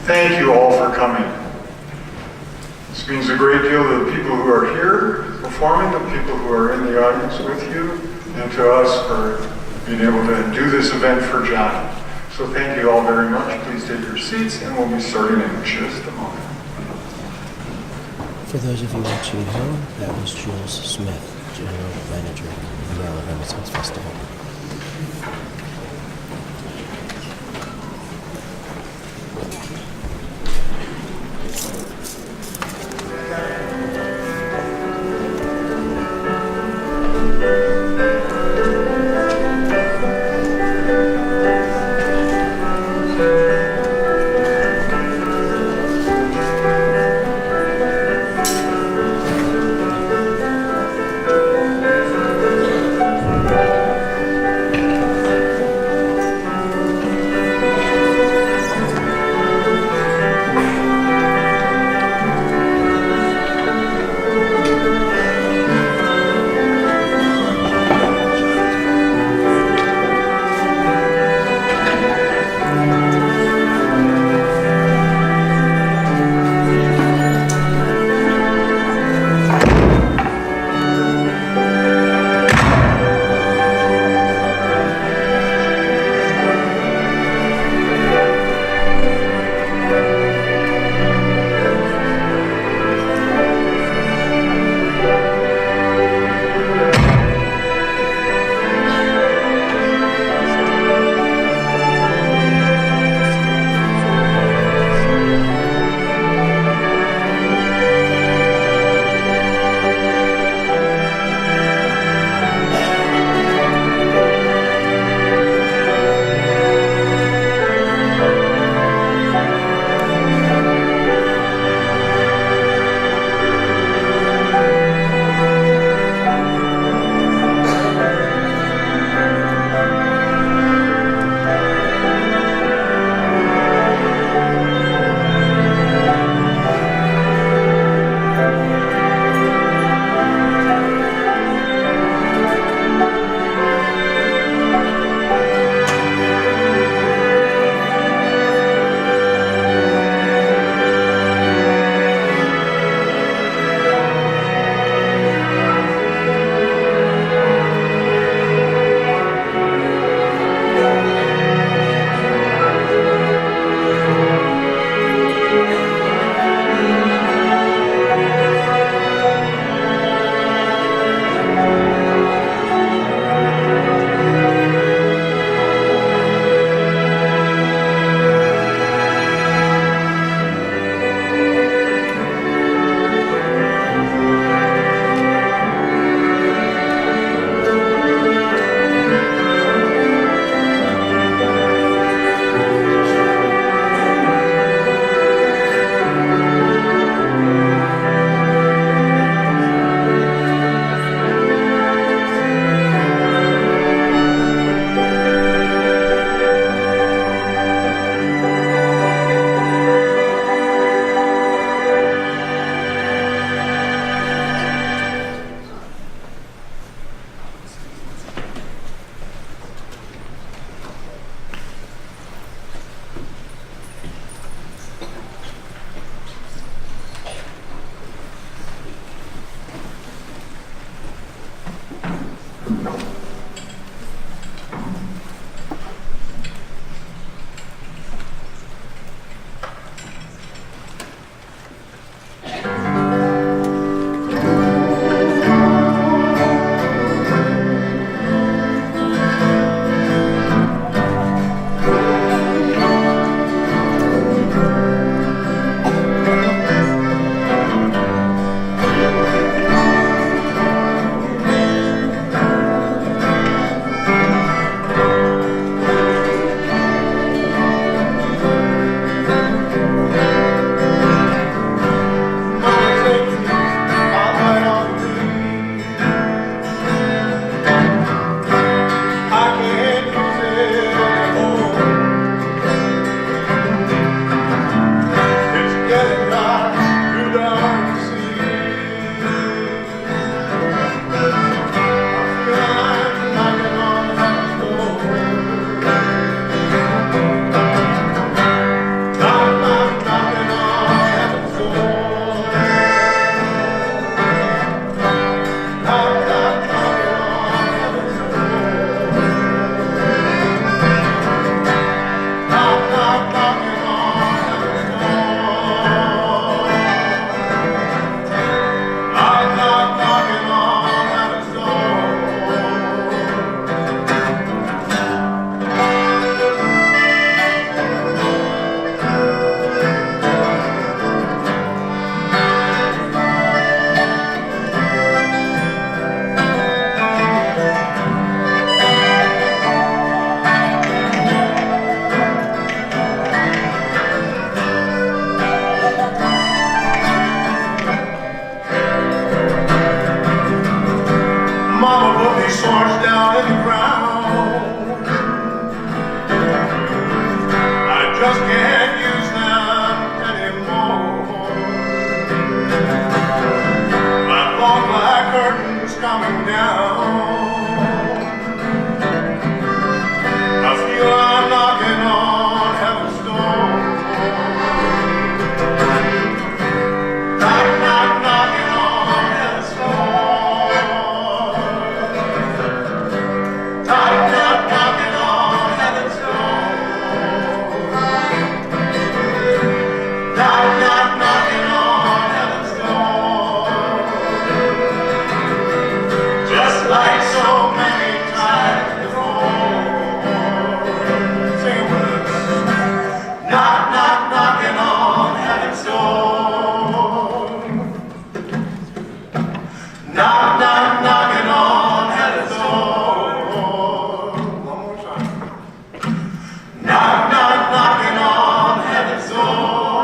Thank you all for coming. This means a great deal to the people who are here performing, the people who are in the audience with you, and to us for being able to do this event for John. So thank you all very much. Please take your seats, and we'll be starting in just a moment. For those of you watching at home, that was Jules Smith, General Manager of the Maryland Renaissance Festival. just can't use them anymore. My long black curtains coming down. I feel I'm knocking on heaven's door. Knock, knock, knocking on heaven's door. Knock, knock, knocking on heaven's door. Knock, knock, knocking on heaven's door. Just like so many times before. Sing it with us. Knock, knock, knocking on heaven's door. Knock, knock, knocking on heaven's door. One more time. Knock, knock, knocking on heaven's door.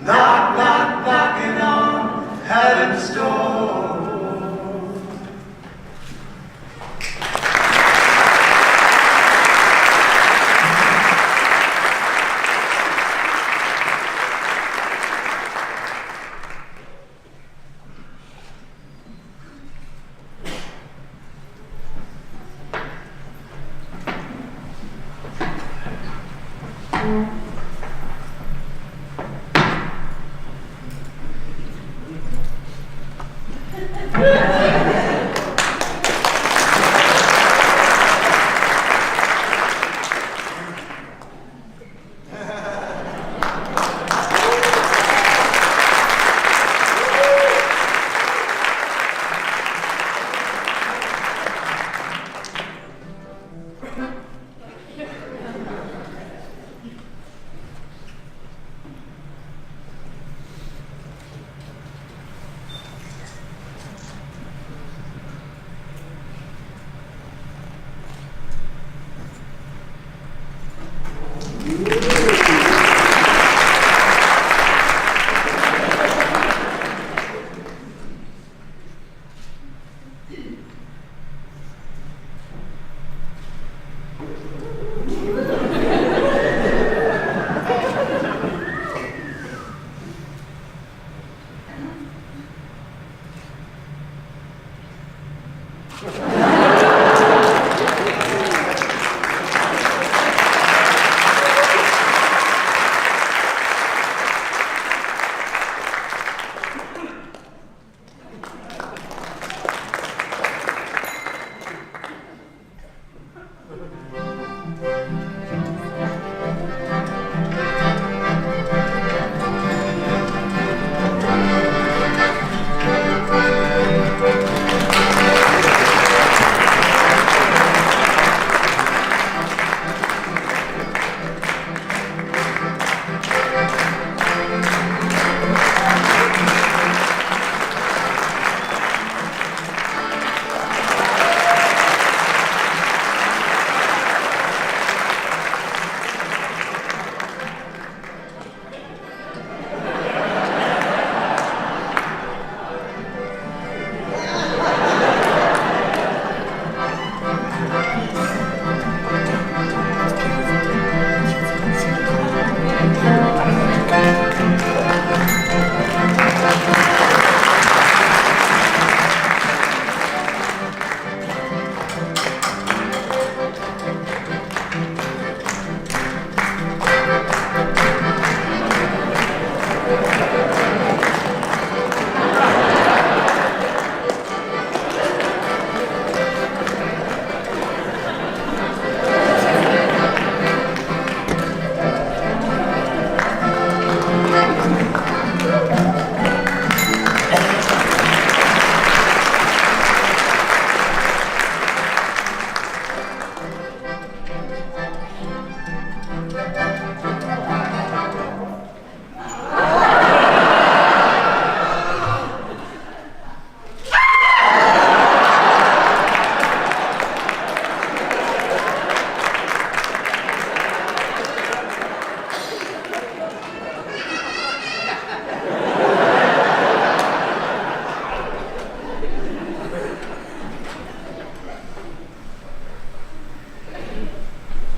Knock, knock, knocking on heaven's door.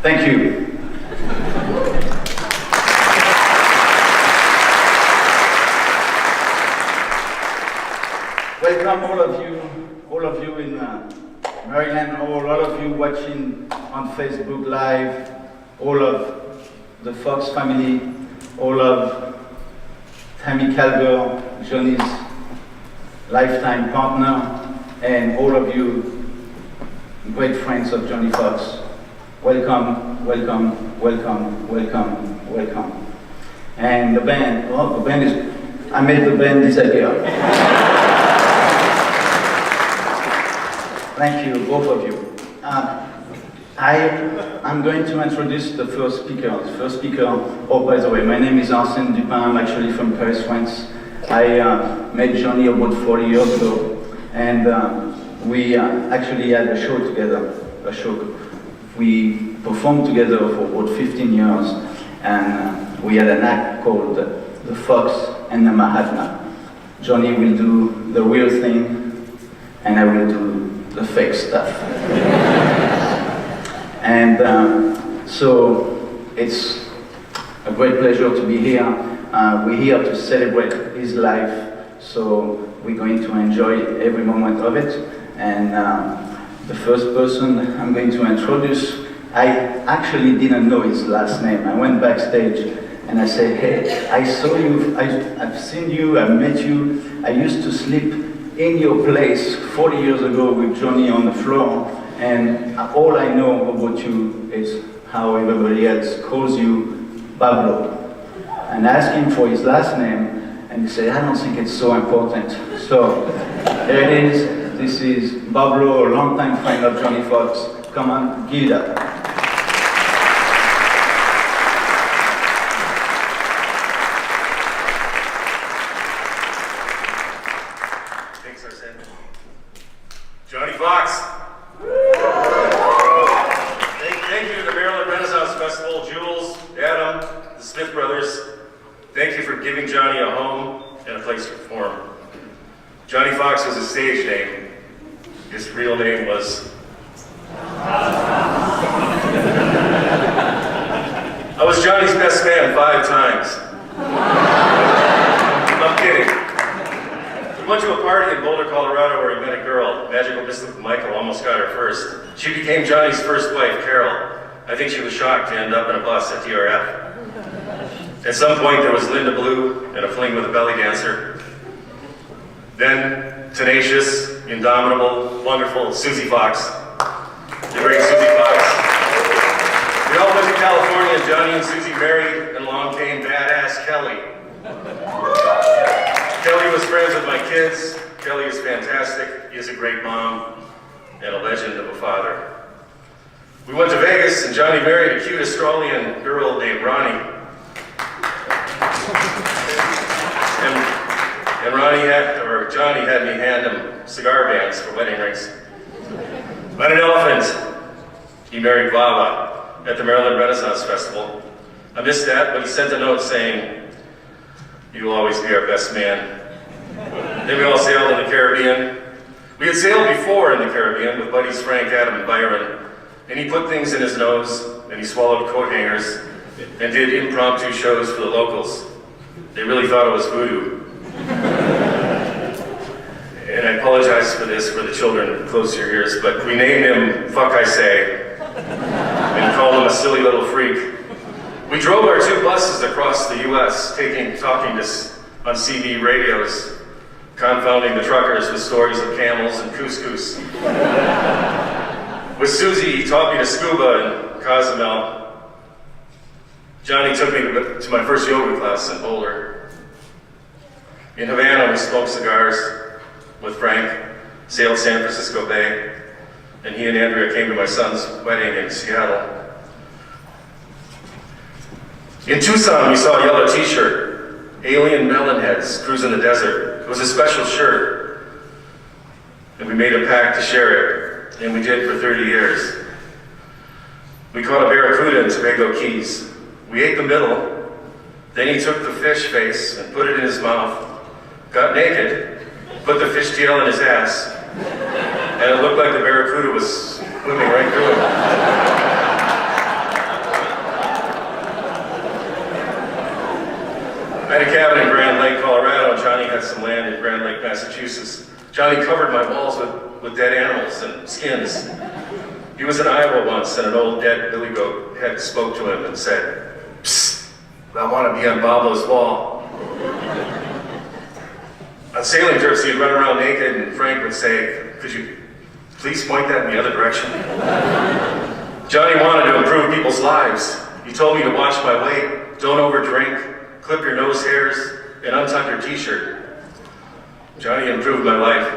Thank you. Welcome all of you in Maryland, all of you watching on Facebook Live, all of the Fox family, all of Tammy Calver, Johnny's lifetime partner, and all of you great friends of Johnny Fox. Welcome, welcome, welcome, welcome, welcome. And the band, I made the band disappear. Thank you, both of you. I'm going to introduce the first speaker. The first speaker, oh, by the way, my name is Arsène Dupin. I'm actually from Paris, France. I met Johnny about 40 years ago, and we actually had a show together, We performed together for about 15 years, and we had an act called The Fox and the Mahatma. Johnny will do the real thing, and I will do the fake stuff. And so it's a great pleasure to be here. We're here to celebrate his life, so we're going to enjoy every moment of it. And the first person I'm going to introduce, I actually didn't know his last name. I went backstage and I said, hey, I saw you, I've seen you, I've met you. I used to sleep in your place 40 years ago with Johnny on the floor, and all I know about you is how everybody else calls you Pablo. And I asked him for his last name, and he said, I don't think it's so important. So there it is. This is Pablo, a longtime friend of Johnny Fox. Come on, give it up. Johnny Fox. Thank you to the Maryland Renaissance Festival, Jules, Adam, the Smith brothers. Thank you for giving Johnny a home and a place to perform. Johnny Fox was his stage name. His real name was... I was Johnny's best man 5 times. I'm kidding. We went to a party in Boulder, Colorado where he met a girl. Magical Mystic Michael almost got her first. She became Johnny's first wife, Carol. I think she was shocked to end up in a bus at TRF. At some point there was Linda Blue and a fling with a belly dancer. Then tenacious, indomitable, wonderful Susie Fox. The great Susie Fox. We all went to California and Johnny and Susie married, and along came badass Kelly. Kelly was friends with my kids. Kelly is fantastic. He is a great mom and a legend of a father. We went to Vegas and Johnny married a cute Australian girl named Ronnie. And Johnny had me hand him cigar bands for wedding rings. But an elephant, he married Vawa at the Maryland Renaissance Festival. I missed that, but he sent a note saying, "You'll always be our best man." Then we all sailed in the Caribbean. We had sailed before in the Caribbean with buddies Frank, Adam, and Byron, and he put things in his nose, and he swallowed coat hangers, and did impromptu shows for the locals. They really thought it was voodoo. And I apologize for this for the children, close your ears, but we named him Fuck I Say, and called him a silly little freak. We drove our 2 buses across the US, talking this on CB radios, confounding the truckers with stories of camels and couscous. With Susie, he taught me to scuba in Cozumel. Johnny took me to my first yoga class in Boulder. In Havana, we smoked cigars with Frank, sailed San Francisco Bay, and he and Andrea came to my son's wedding in Seattle. In Tucson, we saw a yellow t-shirt, Alien Melon Heads, Cruising the Desert. It was a special shirt, and we made a pact to share it, and we did for 30 years. We caught a barracuda in Tobago Keys. We ate the middle, then he took the fish face and put it in his mouth, got naked, put the fish tail in his ass, and it looked like the barracuda was swimming right through it. I had a cabin in Grand Lake, Colorado, and Johnny had some land in Grand Lake, Massachusetts. Johnny covered my walls with dead animals and skins. He was in Iowa once, and an old dead billy goat head spoke to him and said, "Psst, I want to be on Pablo's wall." On sailing trips, he'd run around naked, and Frank would say, "Could you please point that in the other direction?" Johnny wanted to improve people's lives. He told me to watch my weight, don't overdrink, clip your nose hairs, and untuck your t-shirt. Johnny improved my life.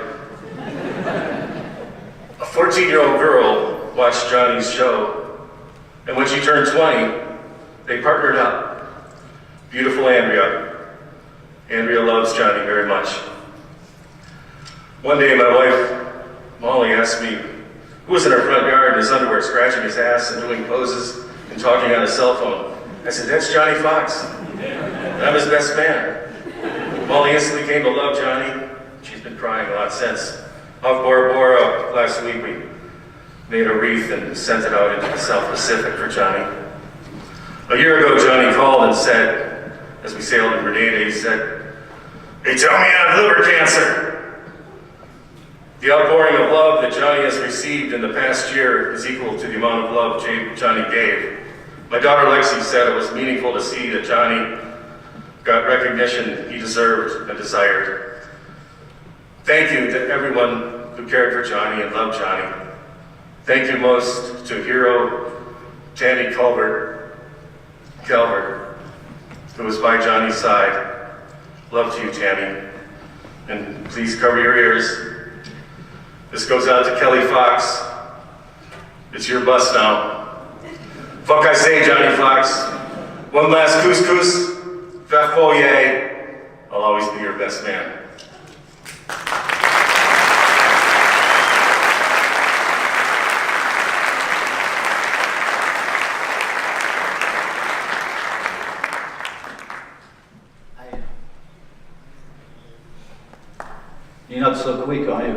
A 14-year-old girl watched Johnny's show, and when she turned 20, they partnered up. Beautiful Andrea. Andrea loves Johnny very much. One day, my wife, Molly, asked me who was in our front yard in his underwear, scratching his ass and doing poses and talking on his cell phone. I said, "That's Johnny Fox. I'm his best man." Molly instantly came to love Johnny. She's been crying a lot since. Off Bora Bora last week, we made a wreath and sent it out into the South Pacific for Johnny. A year ago, Johnny called and said, as we sailed in Grenada, he said, "They tell me I have liver cancer." The outpouring of love that Johnny has received in the past year is equal to the amount of love Johnny gave. My daughter Lexi said it was meaningful to see that Johnny got recognition he deserved and desired. Thank you to everyone who cared for Johnny and loved Johnny. Thank you most to hero Tammy Calvert, who was by Johnny's side. Love to you, Tammy. And please cover your ears. This goes out to Kelly Fox. It's your bus now. Fuck I say, Johnny Fox. One last couscous, fat foyer. I'll always be your best man. You're not so quick, are you?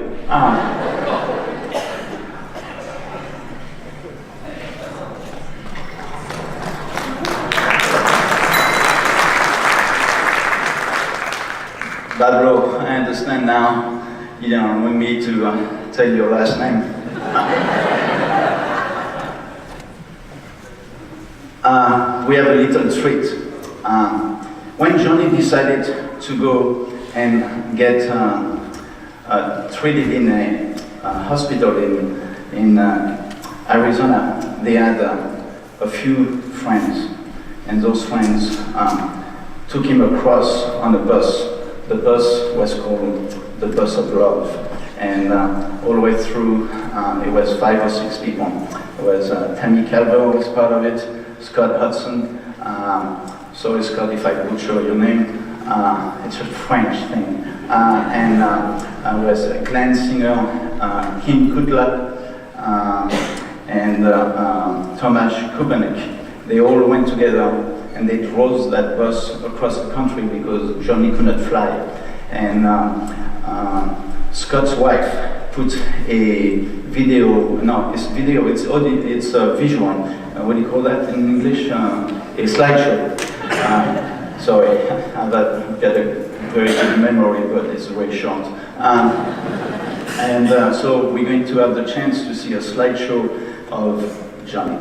Pablo, I understand now you don't want me to tell your last name. We have a little treat. When Johnny decided to go and get treated in a hospital in Arizona, they had a few friends, and those friends took him across on a bus. The bus was called the Bus of Love, and all the way through it was 5 or 6 people. It was Tammy Calvo was part of it, Scott Hudson, sorry Scott if I butcher your name, it's a French thing, and was Glenn Singer, Kim Kudla, and Tomasz Kubanek. They all went together and they drove that bus across the country because Johnny could not fly. And Scott's wife put a video, no, it's video, it's audio, it's visual, what do you call that in English? A slideshow. Sorry, I've got a very good memory, but it's very short. So we're going to have the chance to see a slideshow of Johnny.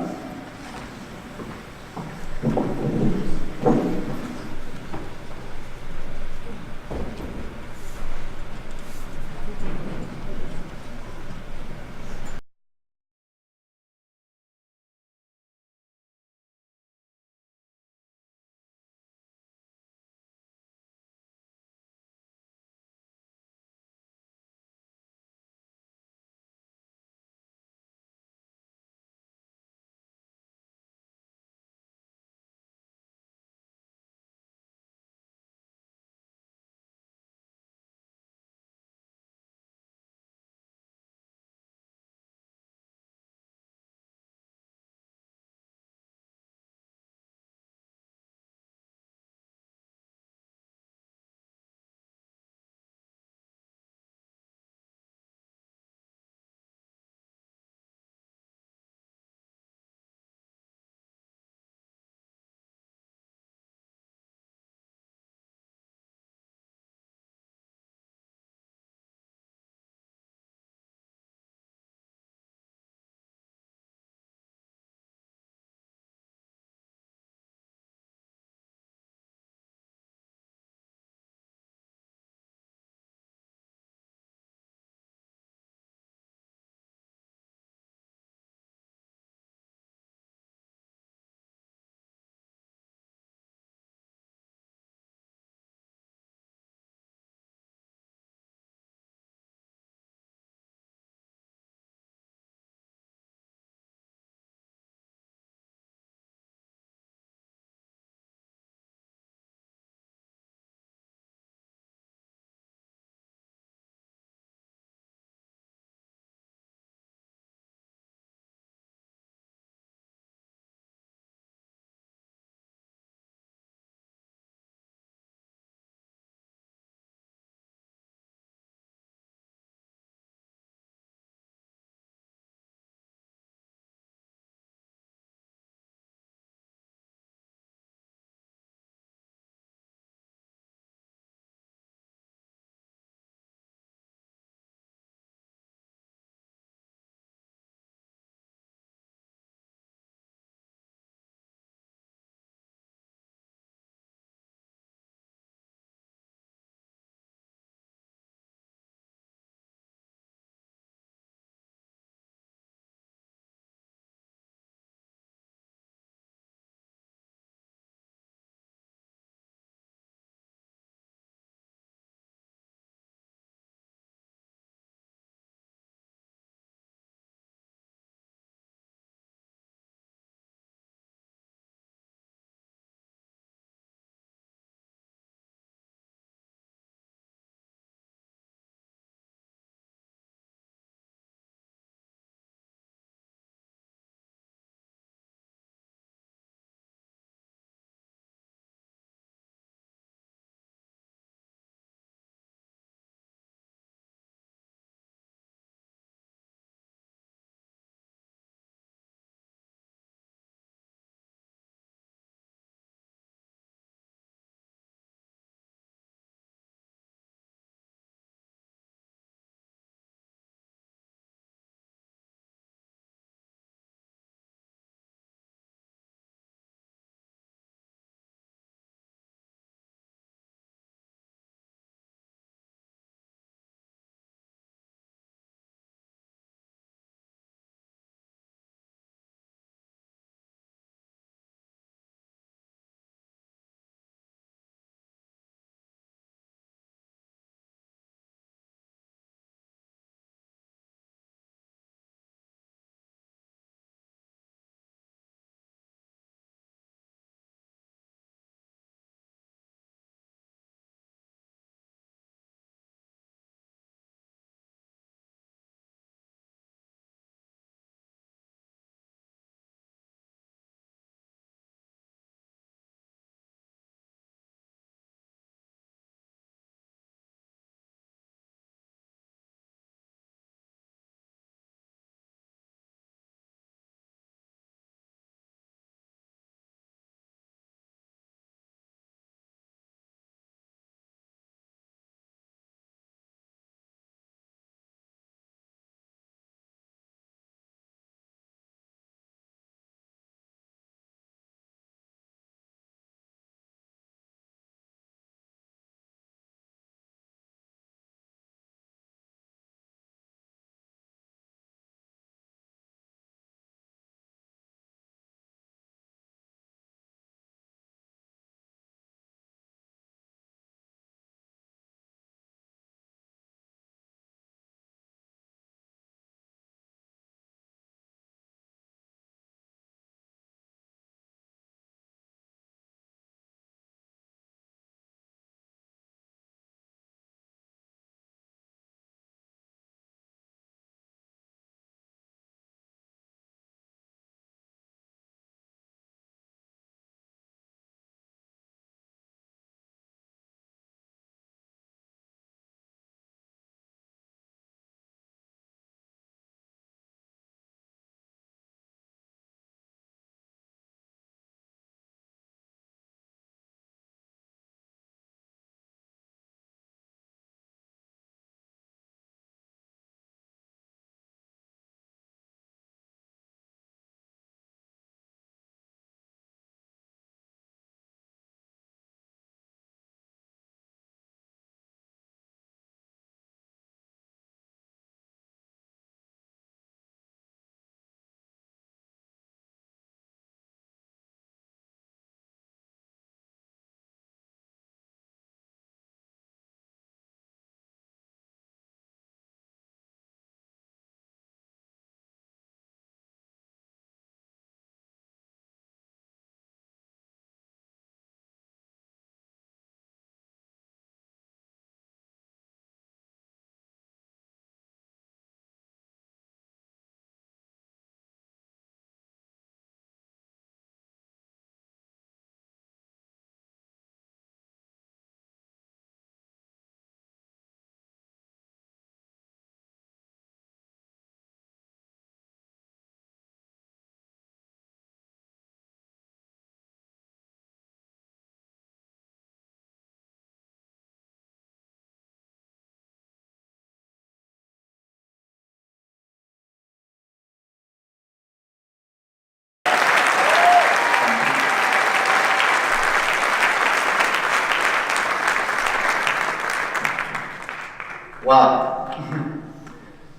Wow.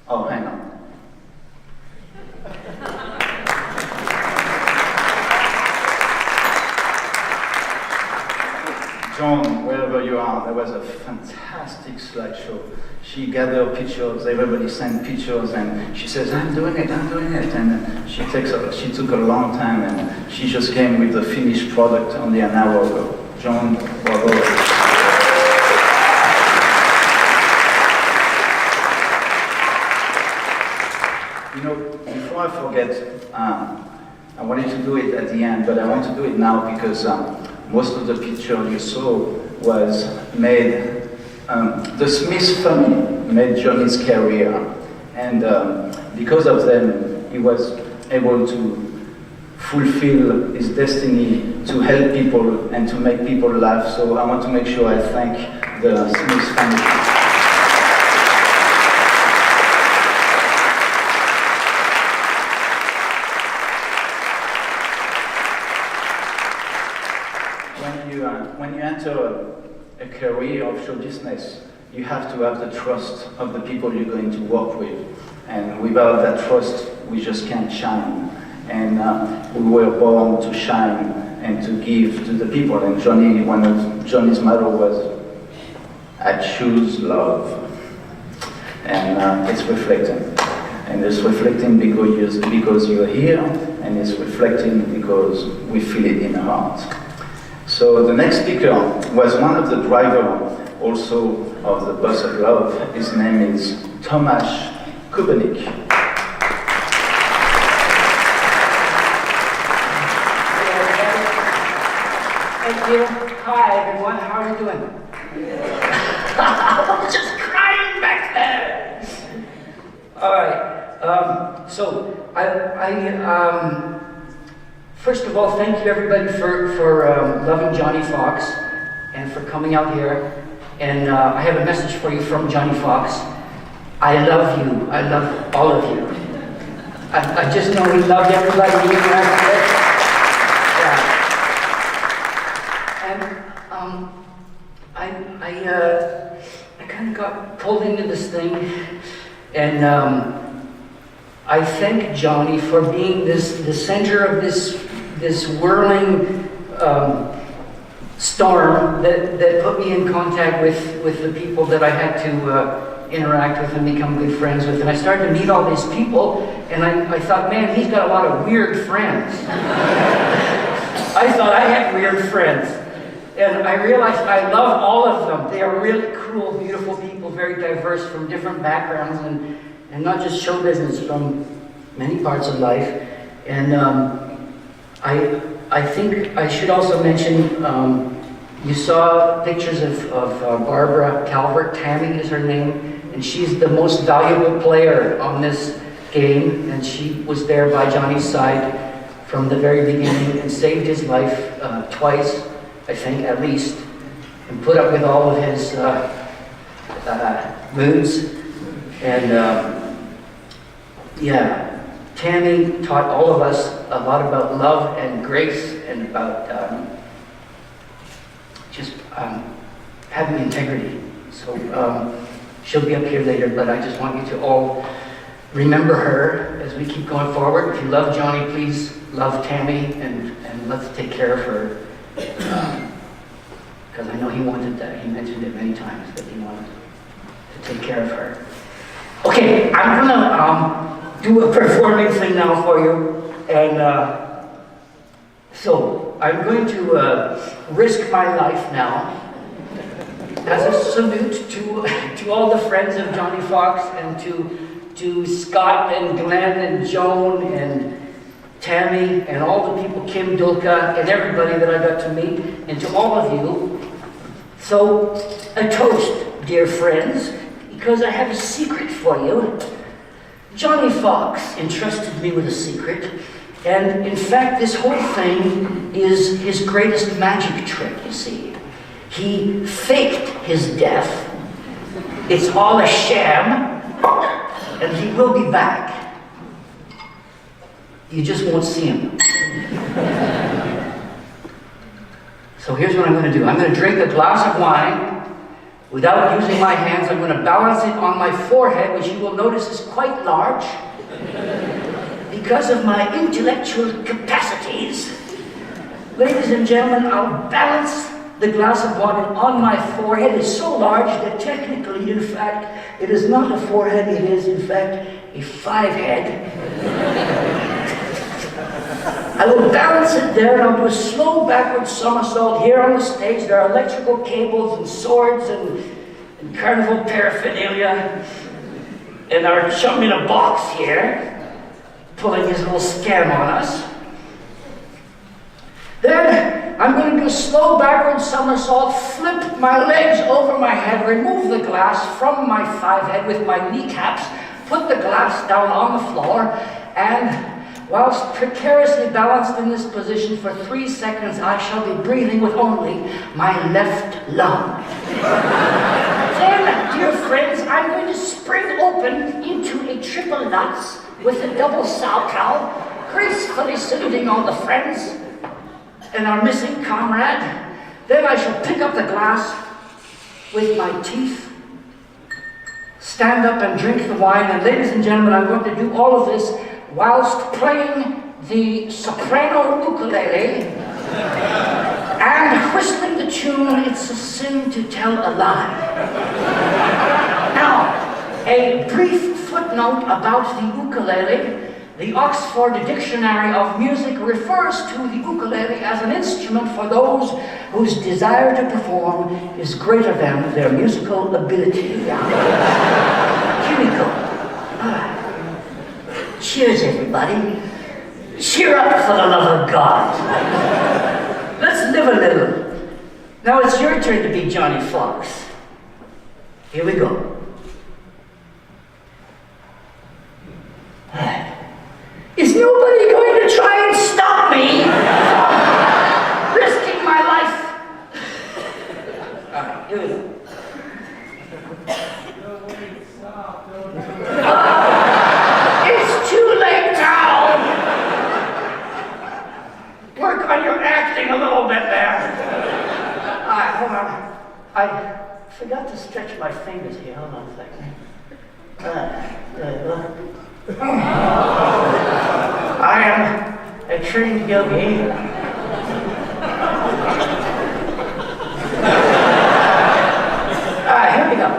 Oh, hang on. John, wherever you are, there was a fantastic slideshow. She gathered pictures, everybody sent pictures, and she says, I'm doing it. And she took a long time, and she just came with the finished product only an hour ago. John, bravo. You know, before I forget, I wanted to do it at the end, but I want to do it now because most of the picture you saw was made, the Smith family made Johnny's career, and because of them, he was able to fulfill his destiny to help people and to make people laugh. So I want to make sure I thank the Smith family. When you enter a career of show business, you have to have the trust of the people you're going to work with. And without that trust, we just can't shine. And we were born to shine and to give to the people. And Johnny, one of Johnny's motto was, I choose love. And it's reflecting. And it's reflecting because you're here, and it's reflecting because we feel it in our heart. So the next speaker was one of the drivers also of the Bus of Love. His name is Tomasz Kubenik. Thank you. Hi everyone, how are you doing? I was just crying back there. All right, so I first of all, thank you everybody for loving Johnny Fox and for coming out here. And I have a message for you from Johnny Fox. I love you. I love all of you. I just know he loved everybody he interacted with. Yeah. And I kind of got pulled into this thing, and I thank Johnny for being the center of this whirling storm that put me in contact with the people that I had to interact with and become good friends with. And I started to meet all these people, and I thought, man, he's got a lot of weird friends. I thought I had weird friends. And I realized I love all of them. They are really cool, beautiful people, very diverse from different backgrounds, and not just show business, from many parts of life. And I think I should also mention, you saw pictures of Barbara Calvert. Tammy is her name, and she's the most valuable player on this game, and she was there by Johnny's side from the very beginning and saved his life twice, I think, at least, and put up with all of his moods. And yeah, Tammy taught all of us a lot about love and grace and about just having integrity. So she'll be up here later, but I just want you to all remember her as we keep going forward. If you love Johnny, please love Tammy, and let's take care of her. Because I know he wanted that. He mentioned it many times that he wanted to take care of her. Okay, I'm gonna do a performing thing now for you, and so I'm going to risk my life now as a salute to all the friends of Johnny Fox, and to Scott and Glenn and Joan and Tammy and all the people, Kim Dulka and everybody that I got to meet, and to all of you. So, a toast, dear friends, because I have a secret for you. Johnny Fox entrusted me with a secret, and in fact this whole thing is his greatest magic trick, you see. He faked his death. It's all a sham, and he will be back. You just won't see him. So here's what I'm going to do. I'm going to drink a glass of wine Without using my hands, I'm going to balance it on my forehead, which you will notice is quite large. Because of my intellectual capacities, ladies and gentlemen, I'll balance the glass of water on my forehead. It's so large that technically, in fact, it is not a forehead, it is, in fact, a five-head. I will balance it there, and I'll do a slow backward somersault here on the stage. There are electrical cables and swords and carnival paraphernalia. And our chum in a box here, pulling his little scam on us. Then I'm going to do a slow backward somersault, flip my legs over my head, remove the glass from my five head with my kneecaps, put the glass down on the floor, and whilst precariously balanced in this position for 3 seconds, I shall be breathing with only my left lung. Then, dear friends, I'm going to spring open into a triple Lutz with a double Salchow, gracefully saluting all the friends and our missing comrade. Then I shall pick up the glass with my teeth, stand up and drink the wine. And ladies and gentlemen, I'm going to do all of this whilst playing the soprano ukulele and whistling the tune, It's a Sin to Tell a Lie. Now, a brief footnote about the ukulele. The Oxford Dictionary of Music refers to the ukulele as an instrument for those whose desire to perform is greater than their musical ability. Here we go. Cheers, everybody. Cheer up for the love of God. Let's live a little. Now it's your turn to be Johnny Fox. Here we go. Is nobody going to try and stop me from risking my life? All right, here we go. It's too late now. Work on your acting a little bit there. All right, hold on. I forgot to stretch my fingers here. Hold on a second. There you go. I am a trained yogi. Here we go.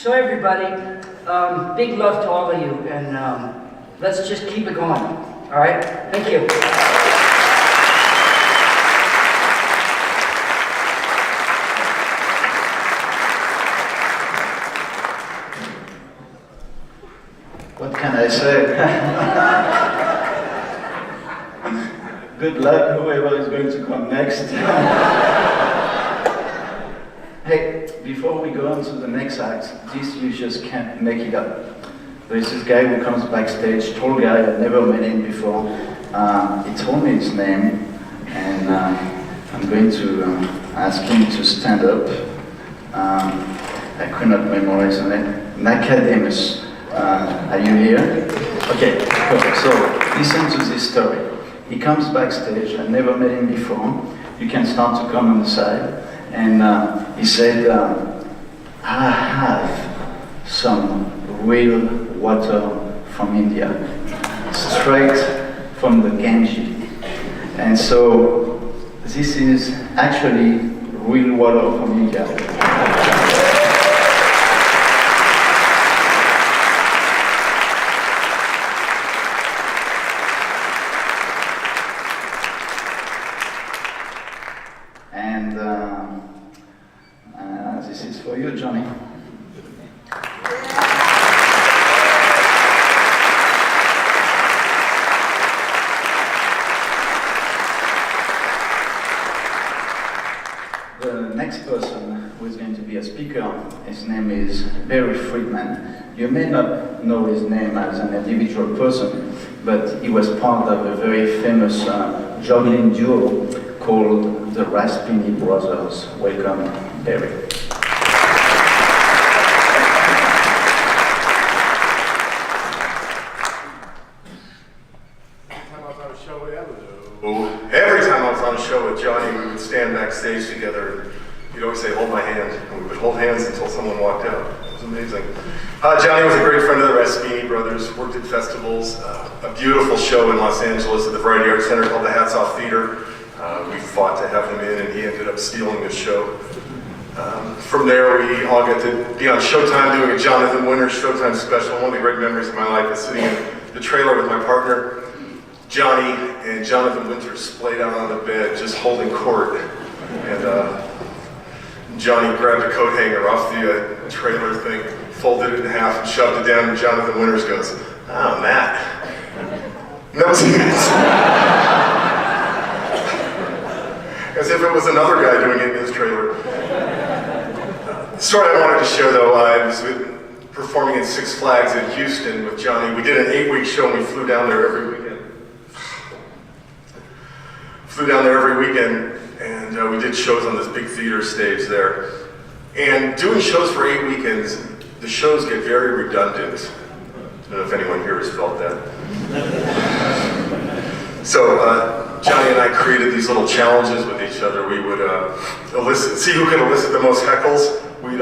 So everybody, big love to all of you, and let's just keep it going. All right? Thank you. What can I say? Good luck, whoever is going to come next. Hey, before we go on to the next act, this you just can't make it up. There's this guy who comes backstage, tall guy, I've never met him before. He told me his name, and I'm going to ask him to stand up. I could not memorize the name. Nicodemus. Are you here? Okay, cool. So listen to this story. He comes backstage, I never met him before. You can start to come on the side. And he said, I have some real water from India, straight from the Ganges. And so this is actually real water from India. And this is for you, Johnny. The next person who is going to be a speaker, his name is Barry Friedman. You may not know his name as an individual person, but he was part of a very famous juggling duo called the Raspini Brothers. Welcome, Barry. Every time I was on a show with Johnny, we would stand backstage together. He'd always say, "Hold my hand," and we would hold hands until someone walked out. It was amazing. Johnny was a great friend of the Raspini Brothers, worked at festivals, a beautiful show in Los Angeles at the Variety Arts Center called the Hats Off Theater. We fought to have him in, and he ended up stealing the show. From there, we all got to be on Showtime doing a Jonathan Winters Showtime special. One of the great memories of my life is sitting in the trailer with my partner, Johnny, and Jonathan Winters splayed out on the bed, just holding court. And Johnny grabbed a coat hanger off the trailer thing, folded it in half, and shoved it down, and Jonathan Winters goes, "Oh, Matt." And that was it. As if it was another guy doing it in his trailer. The story I wanted to share, though, I was performing in Six Flags in Houston with Johnny. We did an 8-week show, and we flew down there every weekend. And we did shows on this big theater stage there. And doing shows for 8 weekends, the shows get very redundant. I don't know if anyone here has felt that. So Johnny and I created these little challenges with each other. We would see who could elicit the most heckles. We'd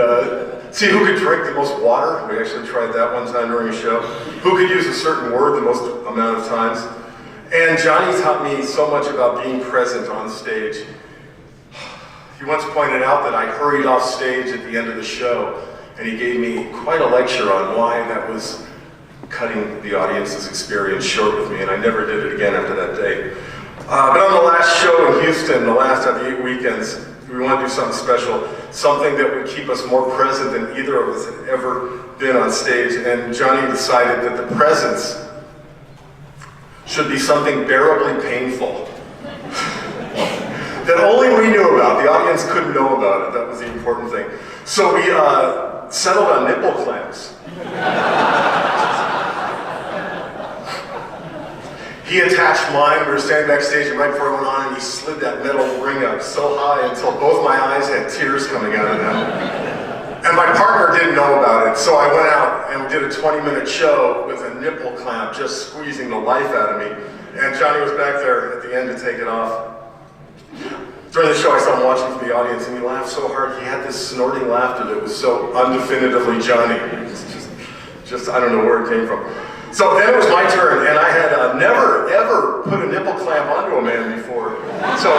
see who could drink the most water. We actually tried that one time during a show. Who could use a certain word the most amount of times. And Johnny taught me so much about being present on stage. He once pointed out that I hurried off stage at the end of the show, and he gave me quite a lecture on why that was cutting the audience's experience short with me, and I never did it again after that day. But on the last show in Houston, the last of the 8 weekends, we want to do something special, something that would keep us more present than either of us had ever been on stage, and Johnny decided that the presence should be something bearably painful that only we knew about. The audience couldn't know about it. That was the important thing. So we settled on nipple clamps. He attached mine. We were standing backstage, and right before it went on, and he slid that metal ring up so high until both my eyes had tears coming out of them. And my partner didn't know about it, so I went out and we did a 20-minute show with a nipple clamp just squeezing the life out of me. And Johnny was back there at the end to take it off. During the show, I saw him watching from the audience, and he laughed so hard. He had this snorting laughter that was so undefinitively Johnny. It's just I don't know where it came from. So then it was my turn, and I had never, ever put a nipple clamp onto a man before. So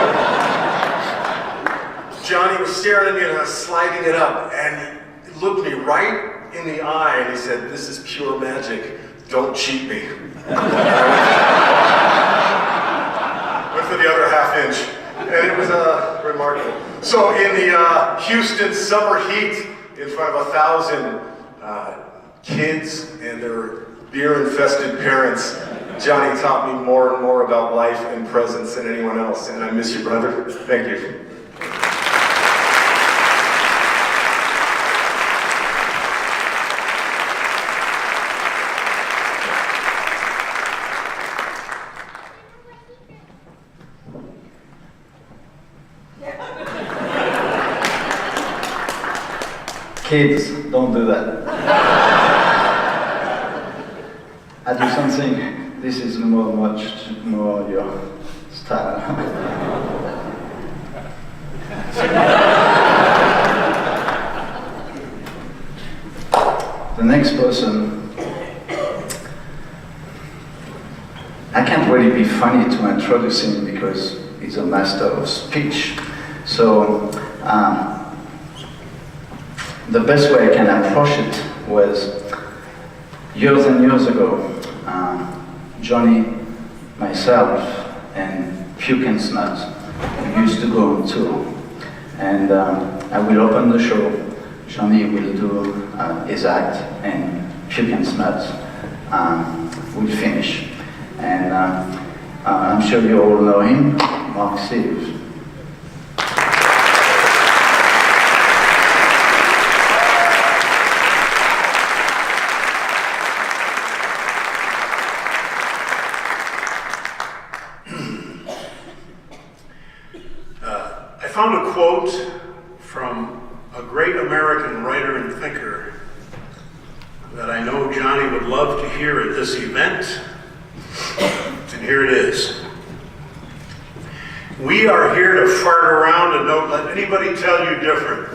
Johnny was staring at me, and I was sliding it up, and he looked me right in the eye and he said, "This is pure magic. Don't cheat me." Went for the other half inch, and it was remarkable. So in the Houston summer heat, in front of 1,000 kids and their beer-infested parents, Johnny taught me more and more about life and presence than anyone else, and I miss you, brother. Thank you. Kids, don't do that. I do something, this is much more your style. The next person, I can't really be funny to introduce him because he's a master of speech. So, the best way I can approach it was years and years ago, Johnny, myself, and Puke and Snot used to go on tour. And I will open the show, Johnny will do his act, and Puke and Snot will finish. And I'm sure you all know him, Mark Steve. I found a quote from a great American writer and thinker that I know Johnny would love to hear at this event, and here it is. "We are here to fart around and don't let anybody tell you different."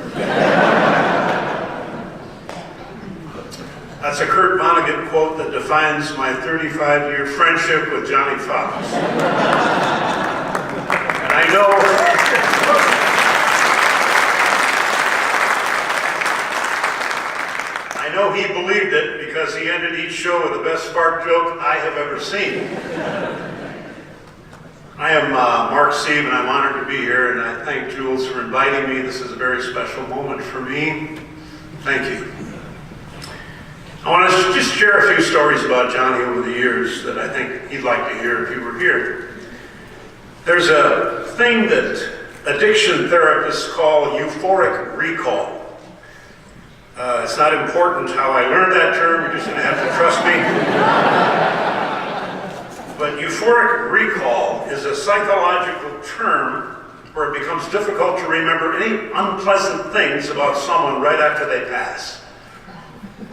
That's a Kurt Vonnegut quote that defines my 35-year friendship with Johnny Fox. And I know he believed it because he ended each show with the best fart joke I have ever seen. I am Mark Steve, and I'm honored to be here, and I thank Jules for inviting me. This is a very special moment for me. Thank you. I want to just share a few stories about Johnny over the years that I think he'd like to hear if he were here. There's a thing that addiction therapists call euphoric recall. It's not important how I learned that term, you're just going to have to trust me. But euphoric recall is a psychological term where it becomes difficult to remember any unpleasant things about someone right after they pass.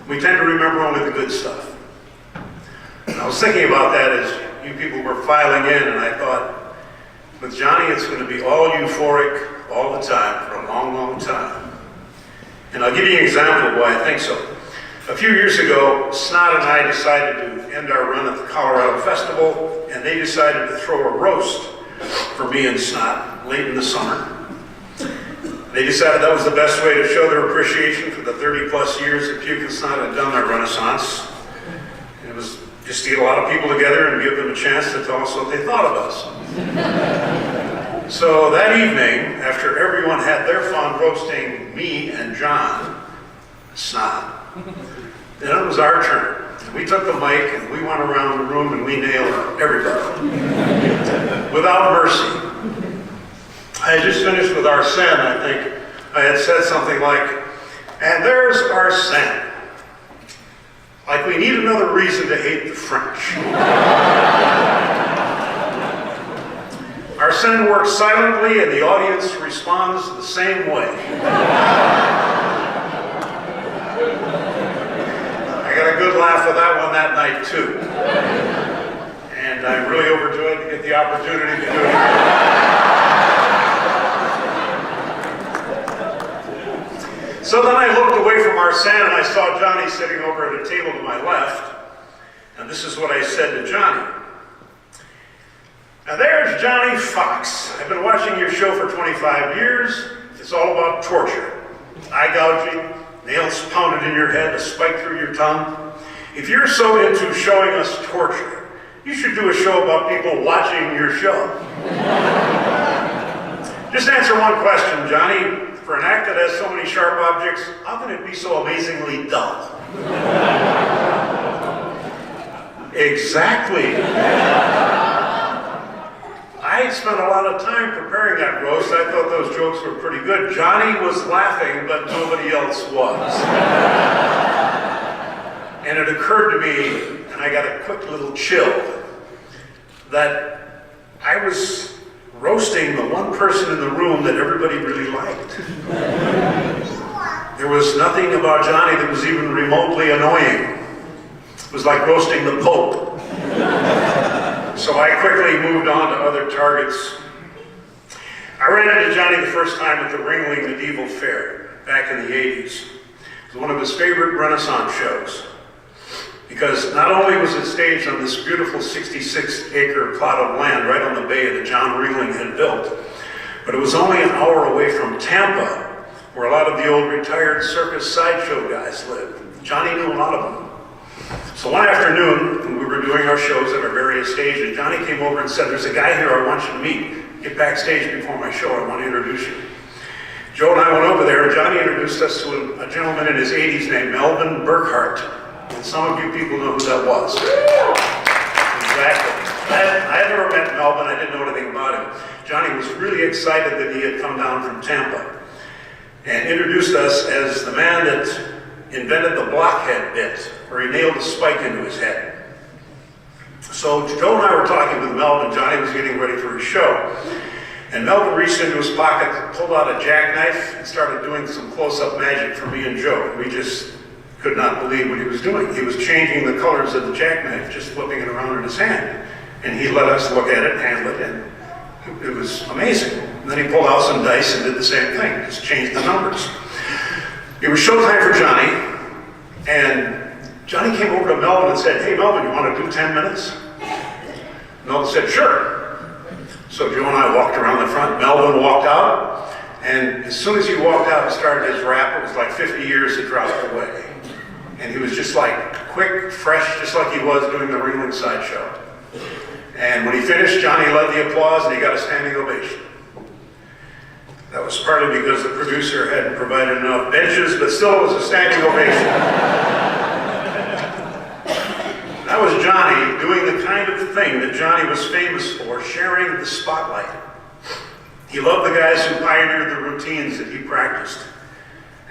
We tend to remember only the good stuff. And I was thinking about that as you people were filing in, and I thought, with Johnny, it's going to be all euphoric all the time for a long, long time. And I'll give you an example of why I think so. A few years ago, Snot and I decided to end our run at the Colorado Festival, and they decided to throw a roast for me and Snot late in the summer. They decided that was the best way to show their appreciation for the 30-plus years that Puke and Snot had done their renaissance. And it was just to get a lot of people together and give them a chance to tell us what they thought of us. So that evening, after everyone had their fun roasting me and John, Snot, then it was our turn. And we took the mic and we went around the room and we nailed everybody. Without mercy. I had just finished with Arsène, I think. I had said something like, "And there's Arsène. Like we need another reason to hate the French." Arsène works silently and the audience responds the same way. I got a good laugh with that one that night too. And I'm really overjoyed to get the opportunity to do it again. So then I looked away from Arsène and I saw Johnny sitting over at a table to my left. And this is what I said to Johnny. "Now there's Johnny Fox. I've been watching your show for 25 years. It's all about torture, eye gouging, nails pounded in your head, a spike through your tongue. If you're so into showing us torture, you should do a show about people watching your show. Just answer one question, Johnny. For an act that has so many sharp objects, how can it be so amazingly dull? Exactly. I spent a lot of time preparing that roast. I thought those jokes were pretty good. Johnny was laughing, but nobody else was. And it occurred to me, and I got a quick little chill, that I was roasting the one person in the room that everybody really liked. There was nothing about Johnny that was even remotely annoying. It was like roasting the Pope. So I quickly moved on to other targets. I ran into Johnny the first time at the Ringling Medieval Fair back in the 80s. It was one of his favorite Renaissance shows, because not only was it staged on this beautiful 66-acre plot of land right on the bay that John Ringling had built, but it was only an hour away from Tampa, where a lot of the old retired circus sideshow guys lived. Johnny knew a lot of them. So one afternoon, when we were doing our shows at our various stages, Johnny came over and said, "There's a guy here I want you to meet. Get backstage before my show, I want to introduce you." Joe and I went over there, and Johnny introduced us to a gentleman in his 80s named Melvin Burkhart. And some of you people know who that was. Exactly. I had never met Melvin. I didn't know anything about him. Johnny was really excited that he had come down from Tampa and introduced us as the man that invented the blockhead bit, where he nailed a spike into his head. So Joe and I were talking with Melvin. Johnny was getting ready for his show. And Melvin reached into his pocket, pulled out a jackknife, and started doing some close-up magic for me and Joe. We just could not believe what he was doing. He was changing the colors of the jackknife, just flipping it around in his hand. And he let us look at it, handle it, and it was amazing. And then he pulled out some dice and did the same thing, just changed the numbers. It was showtime for Johnny, and Johnny came over to Melvin and said, "Hey Melvin, you want to do 10 minutes? Melvin said, "Sure." So Joe and I walked around the front. Melvin walked out, and as soon as he walked out and started his rap, it was like 50 years had dropped away. And he was just like quick, fresh, just like he was doing the Ringling sideshow. And when he finished, Johnny led the applause and he got a standing ovation. That was partly because the producer hadn't provided enough benches, but still it was a standing ovation. That was Johnny doing the kind of thing that Johnny was famous for, sharing the spotlight. He loved the guys who pioneered the routines that he practiced.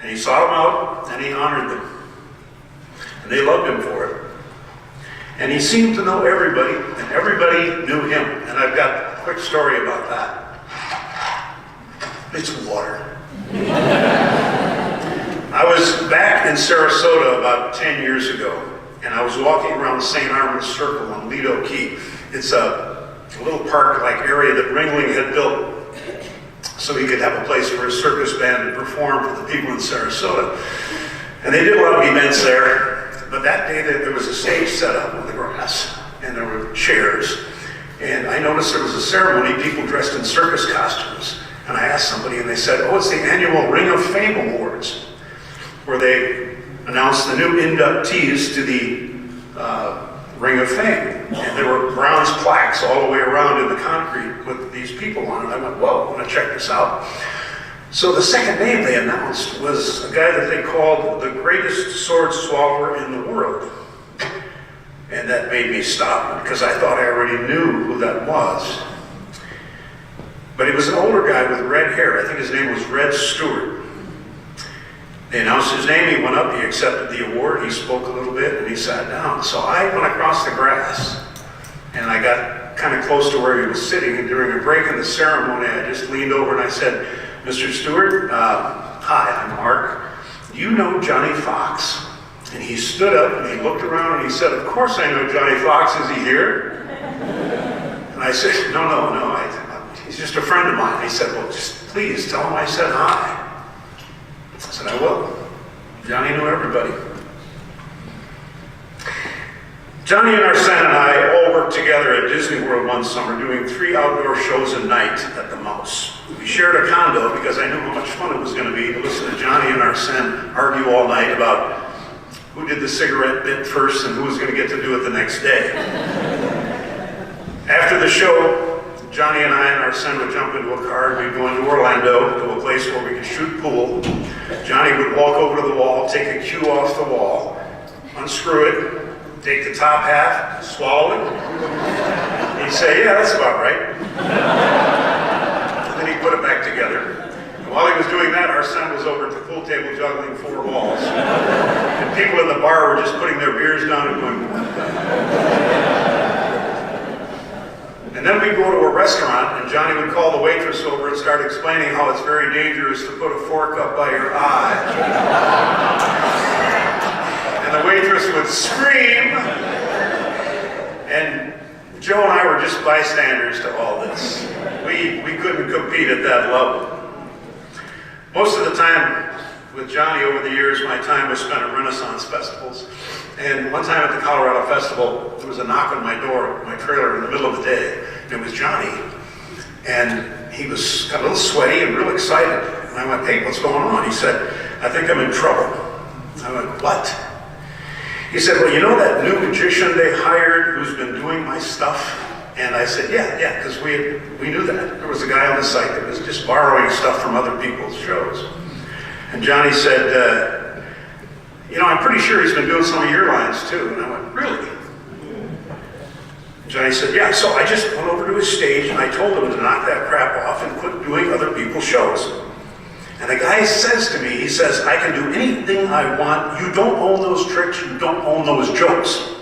And he sought them out and he honored them. And they loved him for it. And he seemed to know everybody, and everybody knew him. And I've got a quick story about that. It's water. I was back in Sarasota about 10 years ago, and I was walking around St. Armand's Circle on Lido Key. It's a little park-like area that Ringling had built so he could have a place for his circus band to perform for the people in Sarasota. And they did a lot of events there. But that day there was a stage set up on the grass, and there were chairs. And I noticed there was a ceremony, people dressed in circus costumes. And I asked somebody, and they said, "Oh, it's the annual Ring of Fame Awards," where they announced the new inductees to the Ring of Fame. And there were bronze plaques all the way around in the concrete with these people on it. I went, "Whoa, I want to check this out." So the second name they announced was a guy that they called the greatest sword swallower in the world. And that made me stop, because I thought I already knew who that was. But he was an older guy with red hair. I think his name was Red Stewart. They announced his name, he went up, he accepted the award, he spoke a little bit, and he sat down. So I went across the grass, and I got kind of close to where he was sitting, and during a break in the ceremony, I just leaned over and I said, "Mr. Stewart, hi, I'm Mark. Do you know Johnny Fox?" And he stood up and he looked around and he said, "Of course I know Johnny Fox, is he here?" And I said, no, he's just a friend of mine. He said, "Well, just please tell him I said hi." I said, "I will." Johnny knew everybody. Johnny and Arsene and I all worked together at Disney World one summer doing 3 outdoor shows a night at the Mouse. We shared a condo because I knew how much fun it was going to be to listen to Johnny and Arsene argue all night about who did the cigarette bit first and who was going to get to do it the next day. After the show, Johnny and I and Arsene would jump into a car and we'd go into Orlando to a place where we could shoot pool. Johnny would walk over to the wall, take a cue off the wall, unscrew it, take the top half, swallow it. He'd say, yeah, that's about right. And then he'd put it back together. And while he was doing that, our son was over at the pool table juggling 4 balls. And people in the bar were just putting their beers down and going, and then we'd go to a restaurant and Johnny would call the waitress over and start explaining how it's very dangerous to put a fork up by your eye. And the waitress would scream, and Joe and I were just bystanders to all this. We couldn't compete at that level. Most of the time with Johnny over the years, my time was spent at Renaissance festivals. And one time at the Colorado Festival, there was a knock on my door, my trailer, in the middle of the day. And it was Johnny. And he was got a little sweaty and real excited. And I went, hey, what's going on? He said, I think I'm in trouble. I went, what? He said, well, you know that new magician they hired who's been doing my stuff? And I said, yeah, because we knew that. There was a guy on the site that was just borrowing stuff from other people's shows. And Johnny said, you know, I'm pretty sure he's been doing some of your lines too. And I went, really? Johnny said, yeah, so I just went over to his stage and I told him to knock that crap off and quit doing other people's shows. And the guy says to me, he says, I can do anything I want. You don't own those tricks. You don't own those jokes.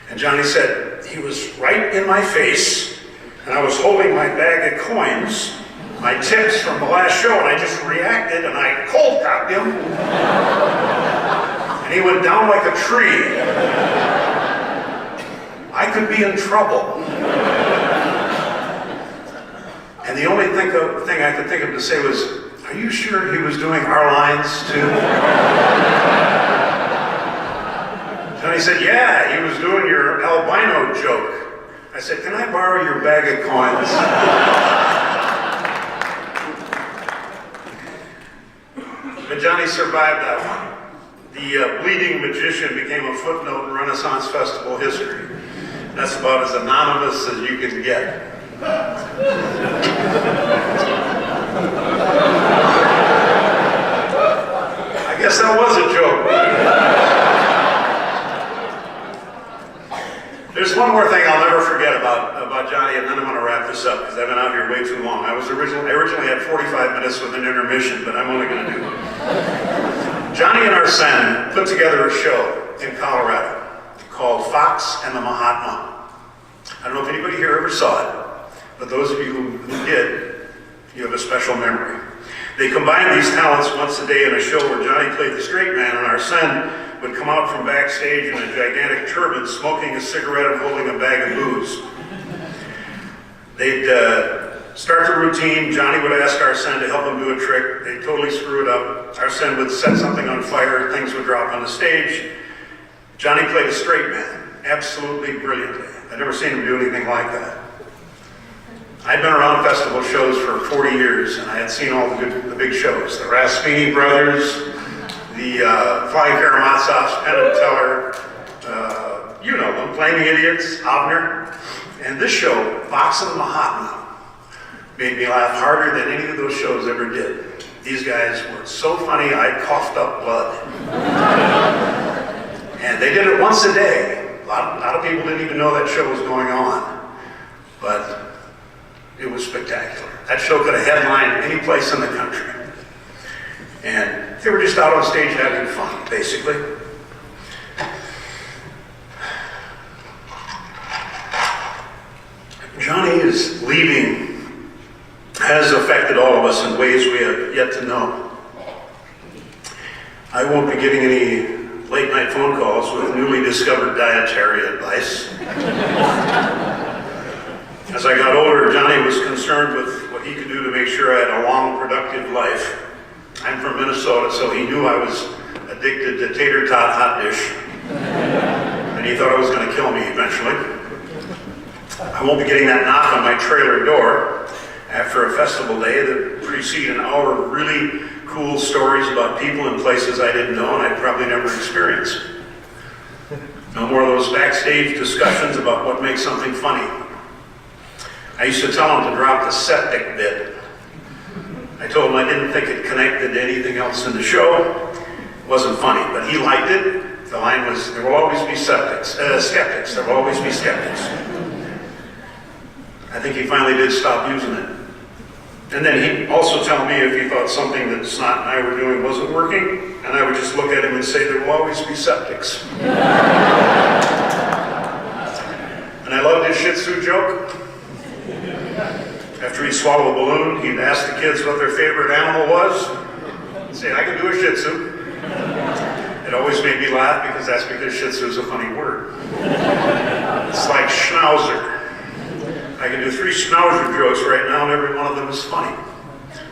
And Johnny said, he was right in my face, and I was holding my bag of coins, my tips from the last show, and I just reacted, and I cold cocked him. And he went down like a tree. I could be in trouble. And the only thing I could think of to say was, are you sure he was doing our lines too? Johnny said, yeah, he was doing your albino joke. I said, can I borrow your bag of coins? But Johnny survived that one. The bleeding magician became a footnote in Renaissance Festival history. That's about as anonymous as you can get. I guess that was a joke. There's one more thing I'll never forget about Johnny, and then I'm going to wrap this up because I've been out here way too long. I originally had 45 minutes with an intermission, but I'm only going to do Johnny and Arsene put together a show in Colorado called Fox and the Mahatma. I don't know if anybody here ever saw it, but those of you who did, you have a special memory. They combined these talents once a day in a show where Johnny played the straight man and Arsene would come out from backstage in a gigantic turban, smoking a cigarette and holding a bag of booze. They'd start the routine. Johnny would ask Arsene to help him do a trick. They'd totally screw it up. Arsene would set something on fire. Things would drop on the stage. Johnny played a straight man, absolutely brilliantly. I'd never seen him do anything like that. I'd been around festival shows for 40 years, and I had seen all the big shows. The Raspini Brothers, the Flying Karamazovs, Penn and Teller, you know them, Flaming Idiots, Abner. And this show, Fox and the Mahatma, made me laugh harder than any of those shows ever did. These guys were so funny, I coughed up blood. And they did it once a day. A lot of people didn't even know that show was going on. But it was spectacular. That show could have headlined any place in the country. And they were just out on stage having fun, basically. Johnny's leaving has affected all of us in ways we have yet to know. I won't be getting any late night phone calls with newly discovered dietary advice. As I got older, Johnny was concerned with what he could do to make sure I had a long, productive life. I'm from Minnesota, so he knew I was addicted to tater tot hot dish. and he thought it was going to kill me eventually. I won't be getting that knock on my trailer door after a festival day that precede an hour of really cool stories about people and places I didn't know and I'd probably never experience. No more of those backstage discussions about what makes something funny. I used to tell him to drop the septic bit. I told him I didn't think it connected to anything else in the show. It wasn't funny, but he liked it. The line was, there will always be skeptics. There will always be skeptics. I think he finally did stop using it. And then he'd also tell me if he thought something that Snot and I were doing wasn't working, and I would just look at him and say, there will always be skeptics. And I loved his Shih Tzu joke. After he'd swallow a balloon, he'd ask the kids what their favorite animal was. He'd say, I can do a Shih Tzu. It always made me laugh because that's because Shih Tzu is a funny word. It's like schnauzer. I can do 3 schnauzer jokes right now and every one of them is funny.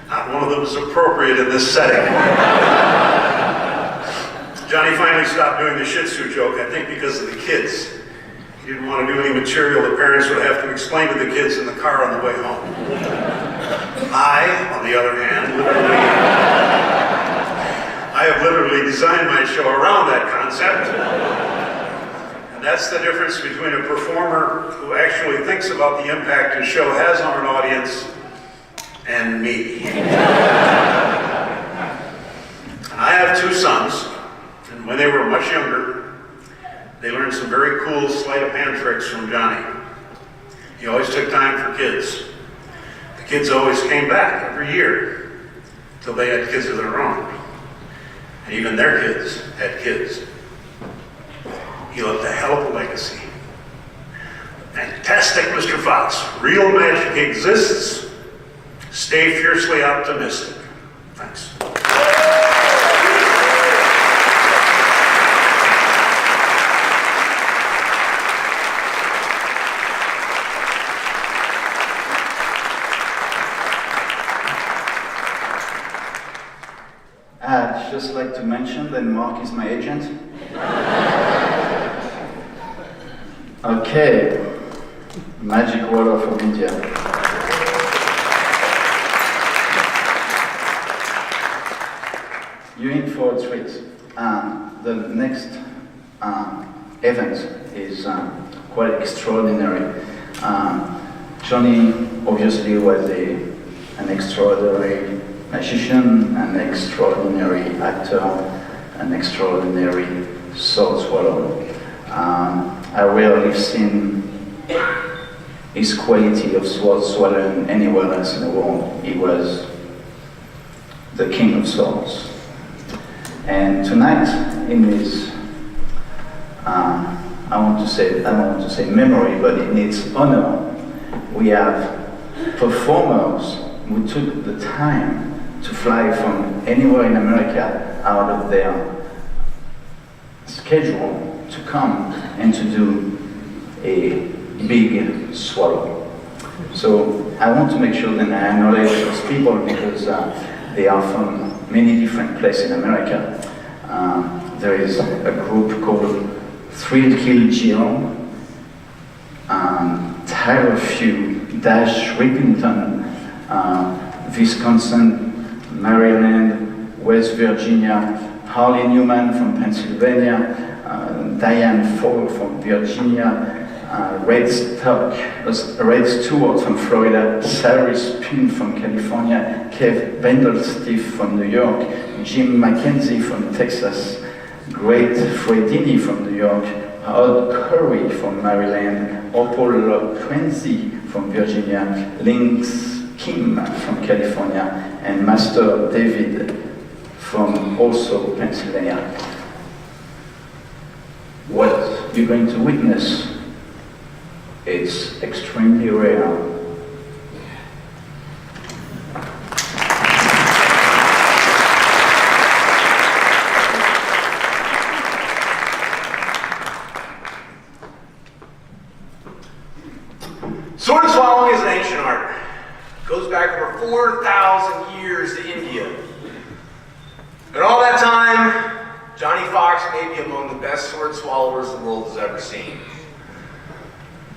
Not one of them is appropriate in this setting. Johnny finally stopped doing the Shih Tzu joke, I think because of the kids. He didn't want to do any material the parents would have to explain to the kids in the car on the way home. I, on the other hand, I have literally designed my show around that concept. And that's the difference between a performer who actually thinks about the impact his show has on an audience and me. I have 2 sons, and when they were much younger, they learned some very cool sleight of hand tricks from Johnny. He always took time for kids. The kids always came back every year till they had kids of their own. And even their kids had kids. He left a hell of a legacy. Fantastic, Mr. Fox. Real magic exists. Stay fiercely optimistic. Thanks. I'd just like to mention that Mark is my agent. Okay, magic water from India. You're in for a treat. The next event is quite extraordinary. Johnny obviously was an extraordinary magician, an extraordinary actor, an extraordinary sword swallower. I rarely seen his quality of sword swallowing anywhere else in the world. He was the king of swords. And tonight, in his, I don't want to say memory, but in its honor, we have performers who took the time to fly from anywhere in America out of their schedule to come and to do a big swallow. So I want to make sure that I acknowledge those people because they are from many different places in America. There is a group called Thrill Kill Jill, Tyler Few, Dash Rippington, Wisconsin, Maryland, West Virginia, Harley Newman from Pennsylvania, Diane Fall from Virginia, Red Stewart from Florida, Cyrus Pin from California, Kev Bendelstiff from New York, Jim McKenzie from Texas, Great Fredini from New York, Howard Curry from Maryland, Opal Quincy from Virginia, Lynx Kim from California, and Master David from also Pennsylvania. What you're going to witness, it's extremely rare. Sword swallowing is an ancient art. It goes back over 4,000 years to India. And all that time, Johnny Fox may be among the best sword swallowers the world has ever seen.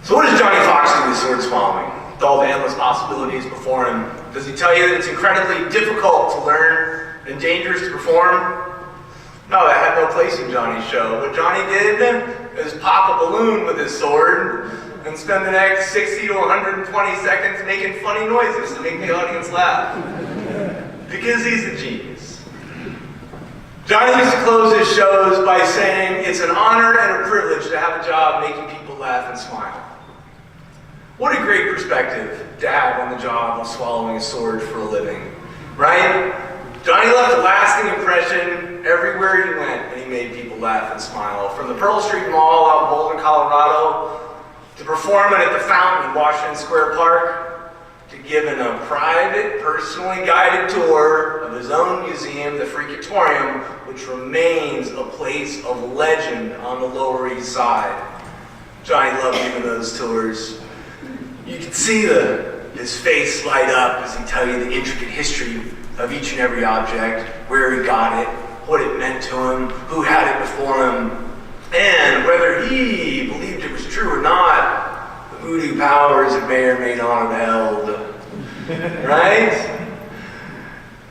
So what does Johnny Fox do with sword swallowing? With all the endless possibilities before him, does he tell you that it's incredibly difficult to learn and dangerous to perform? No, that had no place in Johnny's show. What Johnny did is pop a balloon with his sword and spend the next 60 to 120 seconds making funny noises to make the audience laugh. Because he's a genius. Johnny used to close his shows by saying, "It's an honor and a privilege to have a job making people laugh and smile." What a great perspective to have on the job of swallowing a sword for a living, right? Johnny left a lasting impression everywhere he went, and he made people laugh and smile. From the Pearl Street Mall out in Boulder, Colorado, to performing at the Fountain in Washington Square Park, to giving a private, personally guided tour of his own museum, the Freakatorium, which remains a place of legend on the Lower East Side. Johnny loved giving those tours. You can see his face light up as he tell you the intricate history of each and every object, where he got it, what it meant to him, who had it before him, and whether he believed it was true or not, the voodoo powers it may or may not have held. Right?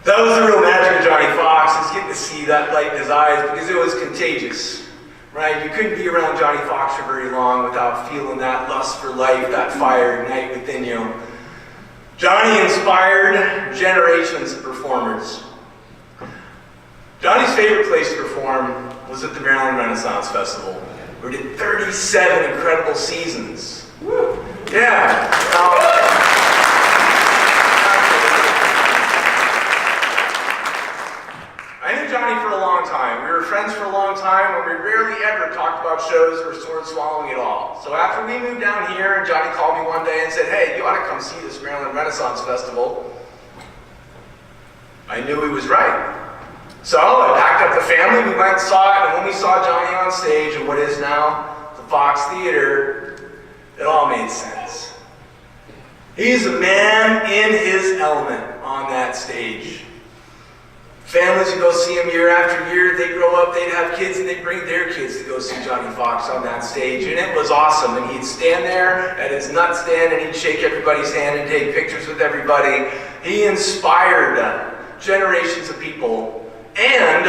That was the real magic of Johnny Fox, is getting to see that light in his eyes, because it was contagious. Right? You couldn't be around Johnny Fox for very long without feeling that lust for life, that fire ignite within you. Johnny inspired generations of performers. Johnny's favorite place to perform was at the Maryland Renaissance Festival, where he did 37 incredible seasons. Woo. Yeah. I knew Johnny for a long time. We were friends for a long time, and we rarely ever talked about shows or sword swallowing at all. So after we moved down here, and Johnny called me one day and said, "Hey, you ought to come see this Maryland Renaissance Festival," I knew he was right. So I packed up the family, we went and saw it, and when we saw Johnny on stage in what is now the Fox Theater, it all made sense. He's a man in his element on that stage. Families would go see him year after year. They'd grow up, they'd have kids, and they'd bring their kids to go see Johnny Fox on that stage. And it was awesome. And he'd stand there at his nut stand, and he'd shake everybody's hand and take pictures with everybody. He inspired generations of people. And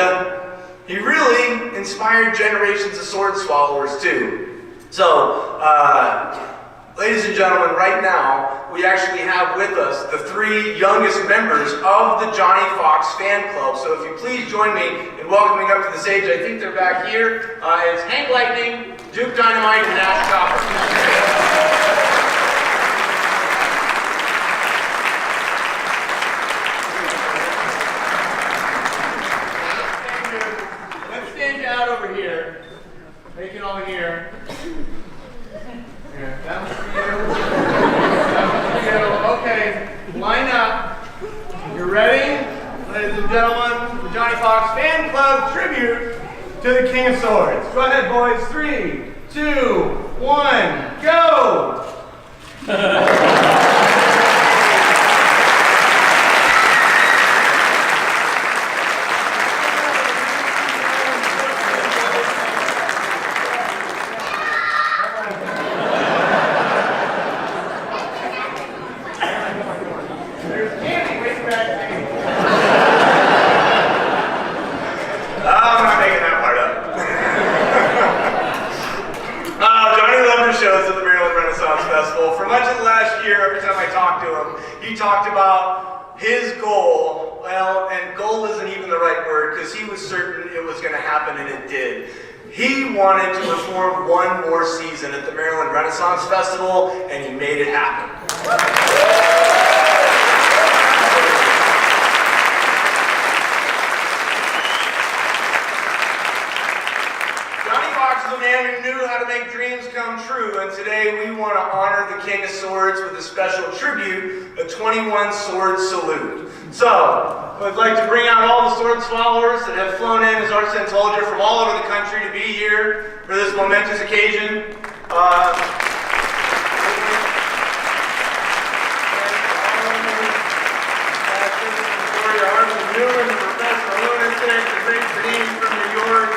he really inspired generations of sword swallowers too. So, ladies and gentlemen, right now, we actually have with us the 3 youngest members of the Johnny Fox fan club. So if you please join me in welcoming up to the stage, I think they're back here. It's Hank Lightning, Duke Dynamite, and Ash Chopper. Out over here, make it all here. Here, that one's for you. That one's for you. Okay, line up. You're ready? Ladies and gentlemen, the Johnny Fox Fan Club tribute to the King of Swords. Go ahead, boys. 3, 2, 1, go! He talked about his goal, well, and goal isn't even the right word, because he was certain it was going to happen, and it did. He wanted to perform one more season at the Maryland Renaissance Festival, and he made it happen. Johnny Fox is a man who knew how to make dreams come true, and today we want to honor the King of Swords with a special tribute, a 21 sword salute. So, I'd like to bring out all the sword swallowers that have flown in, as Arsen told you, from all over the country to be here for this momentous occasion. Professor Lunatic, the great Denise from New York,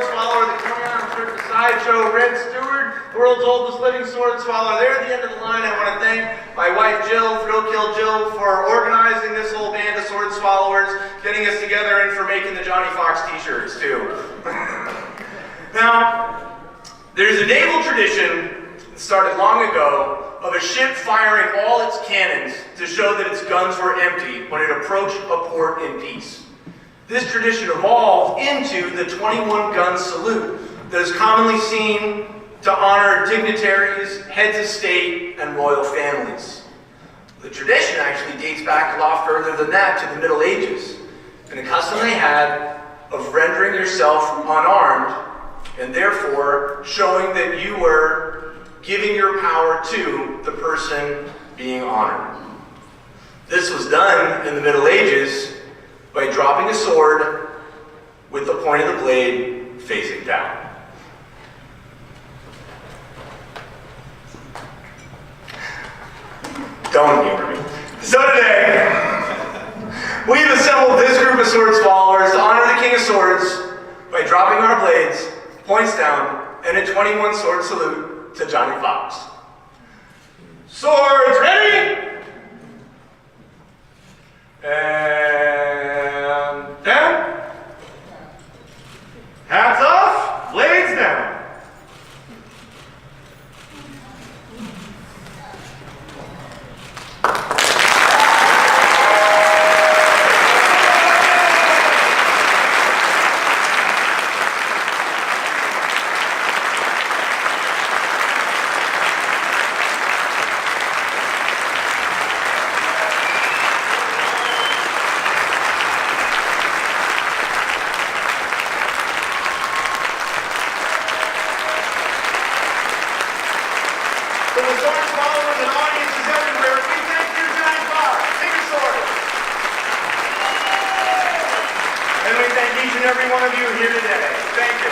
swallower, the clan, the Slideshow, Red Stewart, the world's oldest living sword swallower. There at the end of the line, I want to thank my wife Jill, Thrill Kill Jill, for organizing this whole band of sword swallowers, getting us together, and for making the Johnny Fox t-shirts too. Now, there's a naval tradition that started long ago of a ship firing all its cannons to show that its guns were empty when it approached a port in peace. This tradition evolved into the 21-gun salute that is commonly seen to honor dignitaries, heads of state, and royal families. The tradition actually dates back a lot further than that, to the Middle Ages, and a custom they had of rendering yourself unarmed and therefore showing that you were giving your power to the person being honored. This was done in the Middle Ages by dropping a sword with the point of the blade facing down. Don't humor me. So today, we've assembled this group of sword swallowers to honor the King of Swords by dropping our blades, points down, and a 21 sword salute to Johnny Fox. Swords ready? And down. Hats off, blades down. Every one of you here today. Thank you.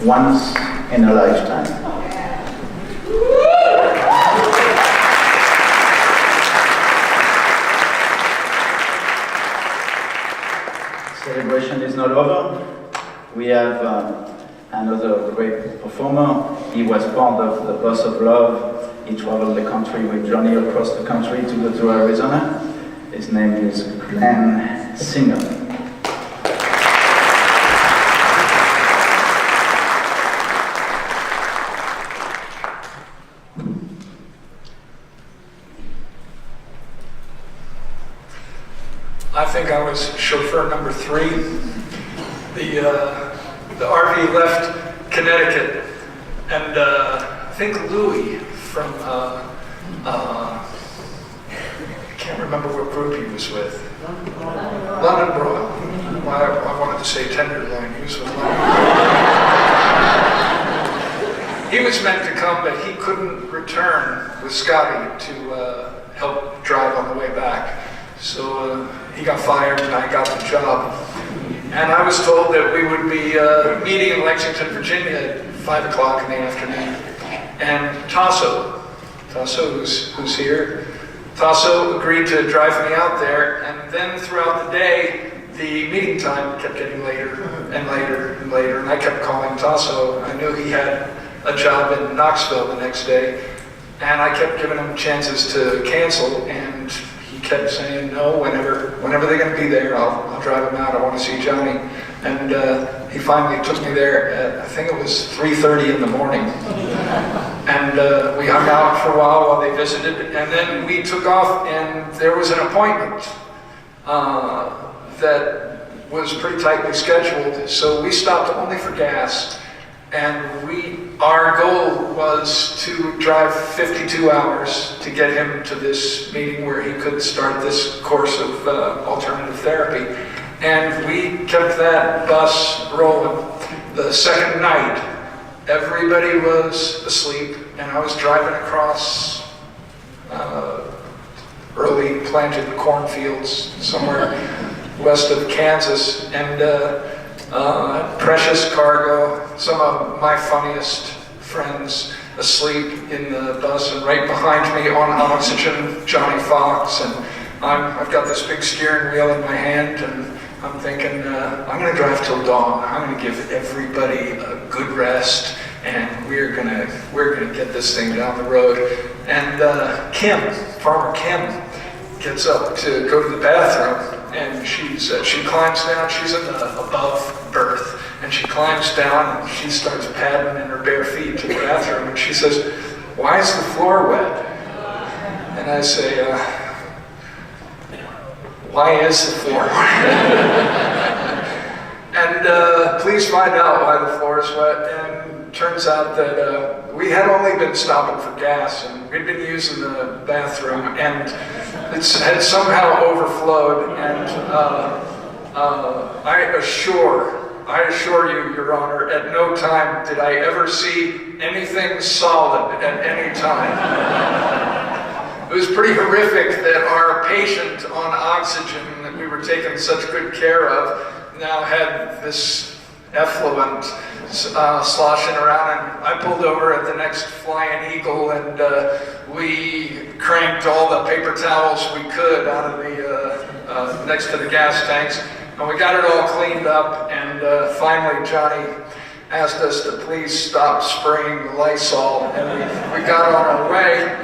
Once in a lifetime. Celebration is not over. We have another great performer. He was part of the Bus of Love. He traveled the country with Johnny across the country to go to Arizona. His name is Glenn Singer. I think I was chauffeur number 3. The RV left Connecticut, and I think Louis from, I can't remember what group he was with. London Broil. I wanted to say Tenderloin. He was with London. He was meant to come, but he couldn't return with Scotty to help drive on the way back. So he got fired and I got the job. And I was told that we would be meeting in Lexington, Virginia at 5 o'clock in the afternoon. And Tasso who's here, Tasso agreed to drive me out there, and then throughout the day, the meeting time kept getting later and later and later, and I kept calling Tasso. I knew he had a job in Knoxville the next day, and I kept giving him chances to cancel, and he kept saying, no, whenever they're going to be there, I'll drive them out. I want to see Johnny. And he finally took me there at, I think it was 3:30 in the morning. And we hung out for a while they visited. And then we took off, and there was an appointment that was pretty tightly scheduled. So we stopped only for gas. And our goal was to drive 52 hours to get him to this meeting where he could start this course of alternative therapy. And we kept that bus rolling. The second night, everybody was asleep, and I was driving across early planted cornfields somewhere west of Kansas, and precious cargo, some of my funniest friends asleep in the bus, and right behind me on oxygen, Johnny Fox, and I've got this big steering wheel in my hand, and I'm thinking, I'm gonna drive till dawn. I'm gonna give everybody a good rest, and we're gonna get this thing down the road. And Farmer Kim, gets up to go to the bathroom, and she climbs down. She's in the above berth, and she climbs down, and she starts padding in her bare feet to the bathroom, and she says, "Why is the floor wet?" And I say, "Why is the floor wet?" And please find out why the floor is wet. And turns out that we had only been stopping for gas, and we'd been using the bathroom, and it had somehow overflowed. And I assure you, Your Honor, at no time did I ever see anything solid at any time. It was pretty horrific that our patient on oxygen that we were taking such good care of now had this effluent sloshing around, and I pulled over at the next Flying Eagle, and we cranked all the paper towels we could out of the next to the gas tanks, and we got it all cleaned up, and finally Johnny asked us to please stop spraying the Lysol, and we got on our way.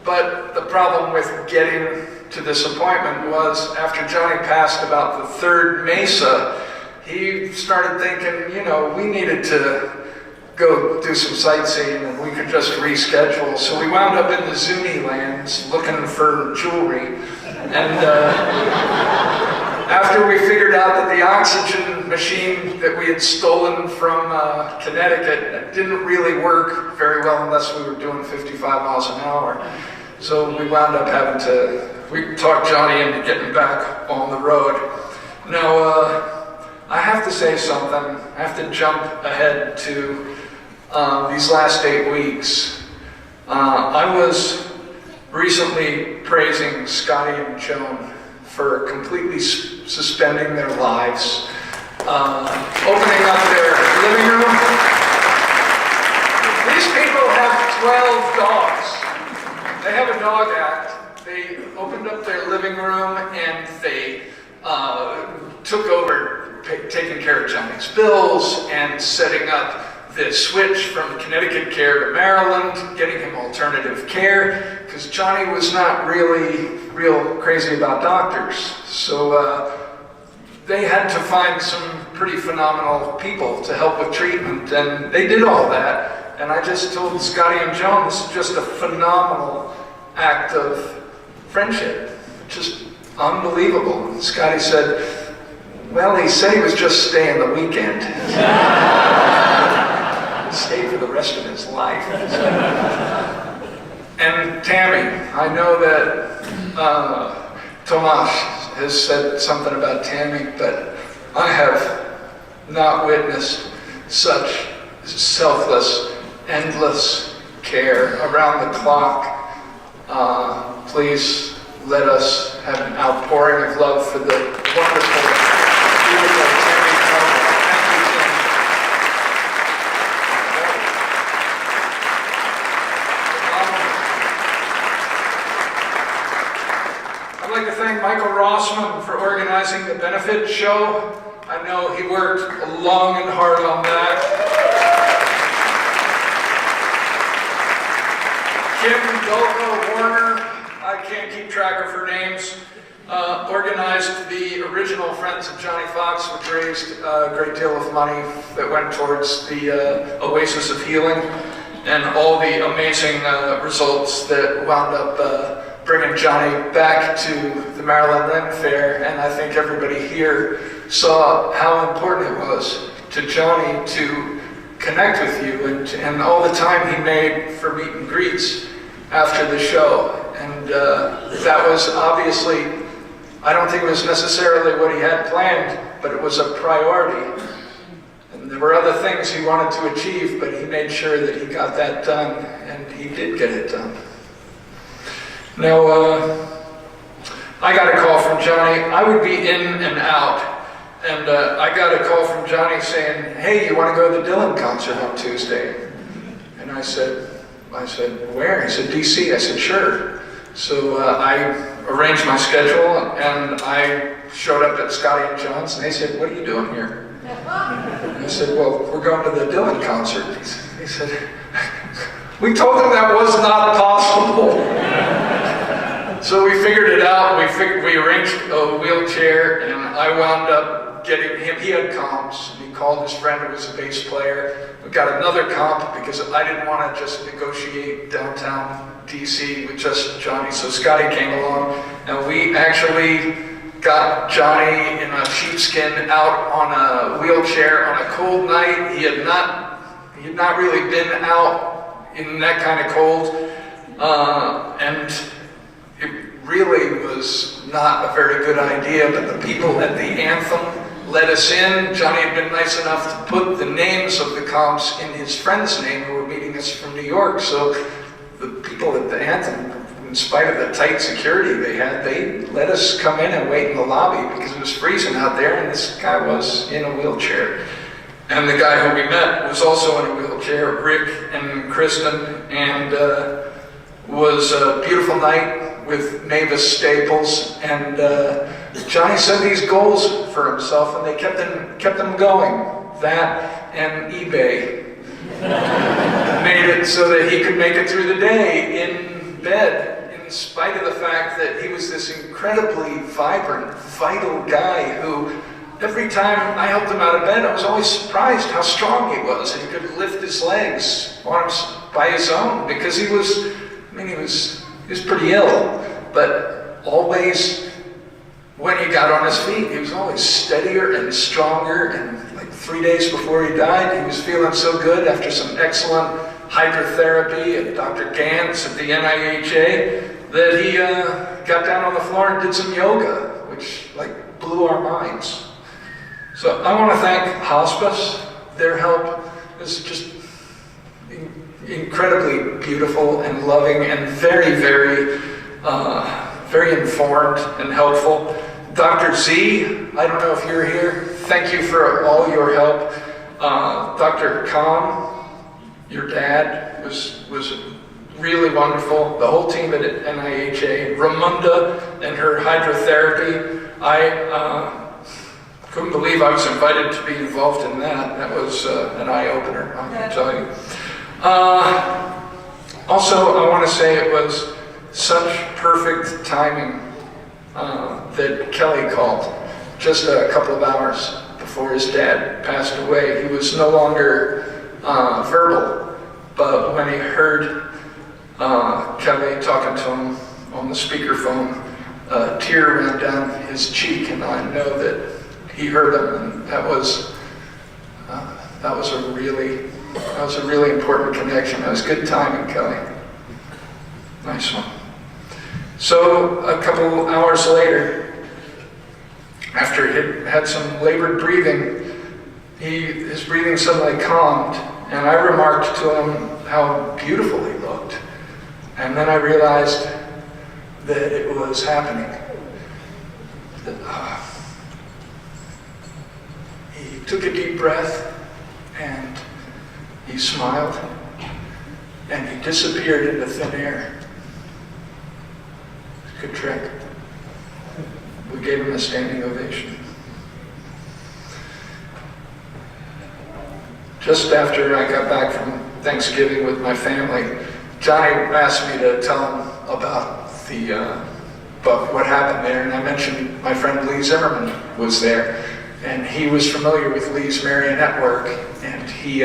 But the problem with getting to this appointment was, after Johnny passed about the third mesa, he started thinking, you know, we needed to go do some sightseeing and we could just reschedule. So we wound up in the Zuni lands looking for jewelry. And after we figured out that the oxygen machine that we had stolen from Connecticut didn't really work very well unless we were doing 55 miles an hour. So we wound up we talked Johnny into getting back on the road. Now, I have to say something. I have to jump ahead to these last 8 weeks. I was recently praising Scotty and Joan for completely suspending their lives, opening up their living room. These people have 12 dogs. They have a dog act. They opened up their living room, and they took over taking care of Johnny's bills and setting up the switch from Connecticut care to Maryland, getting him alternative care, because Johnny was not really real crazy about doctors. So they had to find some pretty phenomenal people to help with treatment, and they did all that. And I just told Scotty and Joan, this is just a phenomenal act of friendship, just unbelievable. And Scotty said, well, he said he was just staying the weekend. Stay for the rest of his life. And Tammy, I know that Tomas has said something about Tammy, but I have not witnessed such selfless, endless care around the clock. Please let us have an outpouring of love for the wonderful, beautiful Tammy Coleman. Thank you, Tammy. I'd like to thank Michael Rossman for organizing the benefit show. I know he worked long and hard on that. Kim Dolko Warner, I can't keep track of her names, organized the original Friends of Johnny Fox, which raised a great deal of money that went towards the Oasis of Healing, and all the amazing results that wound up bringing Johnny back to the Maryland Ren Fair. And I think everybody here saw how important it was to Johnny to connect with you, and all the time he made for meet and greets after the show. And that was obviously, I don't think it was necessarily what he had planned, but it was a priority. And there were other things he wanted to achieve, but he made sure that he got that done, and he did get it done. Now, I got a call from Johnny. I would be in and out, and I got a call from Johnny saying, "Hey, you want to go to the Dylan concert on Tuesday?" And I said, "Where?" He said, "DC." I said, "Sure." So I arranged my schedule, and I showed up at Scotty and John's, and they said, "What are you doing here?" And I said, "Well, we're going to the Dylan concert." He said, "We told him that was not possible." So we figured it out. We arranged a wheelchair, and I wound up getting him. He had comps. He called his friend who was a bass player. We got another comp because I didn't want to just negotiate downtown DC with just Johnny. So Scotty came along, and we actually got Johnny in a sheepskin out on a wheelchair on a cold night. He had not really been out in that kind of cold, and it really was not a very good idea, but the people at the Anthem let us in. Johnny had been nice enough to put the names of the comps in his friend's name who were meeting us from New York, so the people at the Anthem, in spite of the tight security they had, they let us come in and wait in the lobby because it was freezing out there, and this guy was in a wheelchair. And the guy who we met was also in a wheelchair, Rick and Kristen, and was a beautiful night with Mavis Staples, and Johnny set these goals for himself, and they kept them going. That and eBay made it so that he could make it through the day in bed, in spite of the fact that he was this incredibly vibrant, vital guy who, every time I helped him out of bed, I was always surprised how strong he was, and he could lift his legs by his own, because he was pretty ill, but always, when he got on his feet, he was always steadier and stronger, and like 3 days before he died, he was feeling so good after some excellent hydrotherapy at Dr. Gantz at the NIHA that he got down on the floor and did some yoga, which blew our minds. So I want to thank Hospice. Their help is just incredibly beautiful and loving and very, very, very informed and helpful. Dr. Z, I don't know if you're here. Thank you for all your help. Dr. Khan, your dad, was really wonderful. The whole team at NIHA. Ramunda and her hydrotherapy. I couldn't believe I was invited to be involved in that. That was an eye-opener, I can tell you. Also, I want to say it was such perfect timing that Kelly called just a couple of hours before his dad passed away. He was no longer verbal, but when he heard Kelly talking to him on the speakerphone, a tear ran down his cheek, and I know that he heard him, and that was a really important connection. That was good timing, Kelly. Nice one. So a couple hours later, after he had some labored breathing, his breathing suddenly calmed, and I remarked to him how beautiful he looked. And then I realized that it was happening. He took a deep breath, and he smiled, and he disappeared into thin air. Good trick. We gave him a standing ovation. Just after I got back from Thanksgiving with my family, Johnny asked me to tell him about what happened there, and I mentioned my friend Lee Zimmerman was there, and he was familiar with Lee's marionette work, and he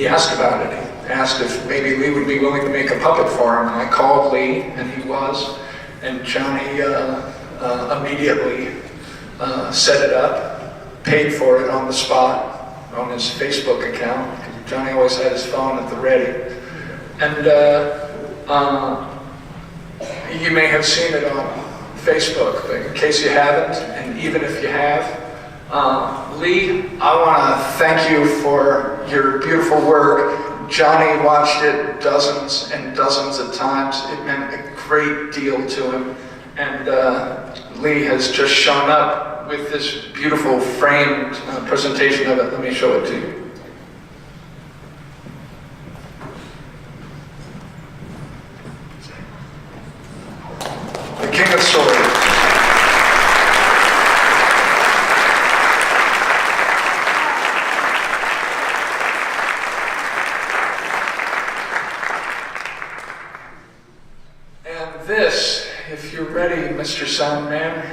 asked about it. He asked if maybe Lee would be willing to make a puppet for him, and I called Lee, and he was, and Johnny immediately set it up, paid for it on the spot on his Facebook account. Johnny always had his phone at the ready. And you may have seen it on Facebook, but in case you haven't, and even if you have, Lee, I want to thank you for your beautiful work. Johnny watched it dozens and dozens of times. It meant a great deal to him. And Lee has just shown up with this beautiful framed presentation of it. Let me show it to you. The King of Swords. And this, if you're ready, Mr. Soundman,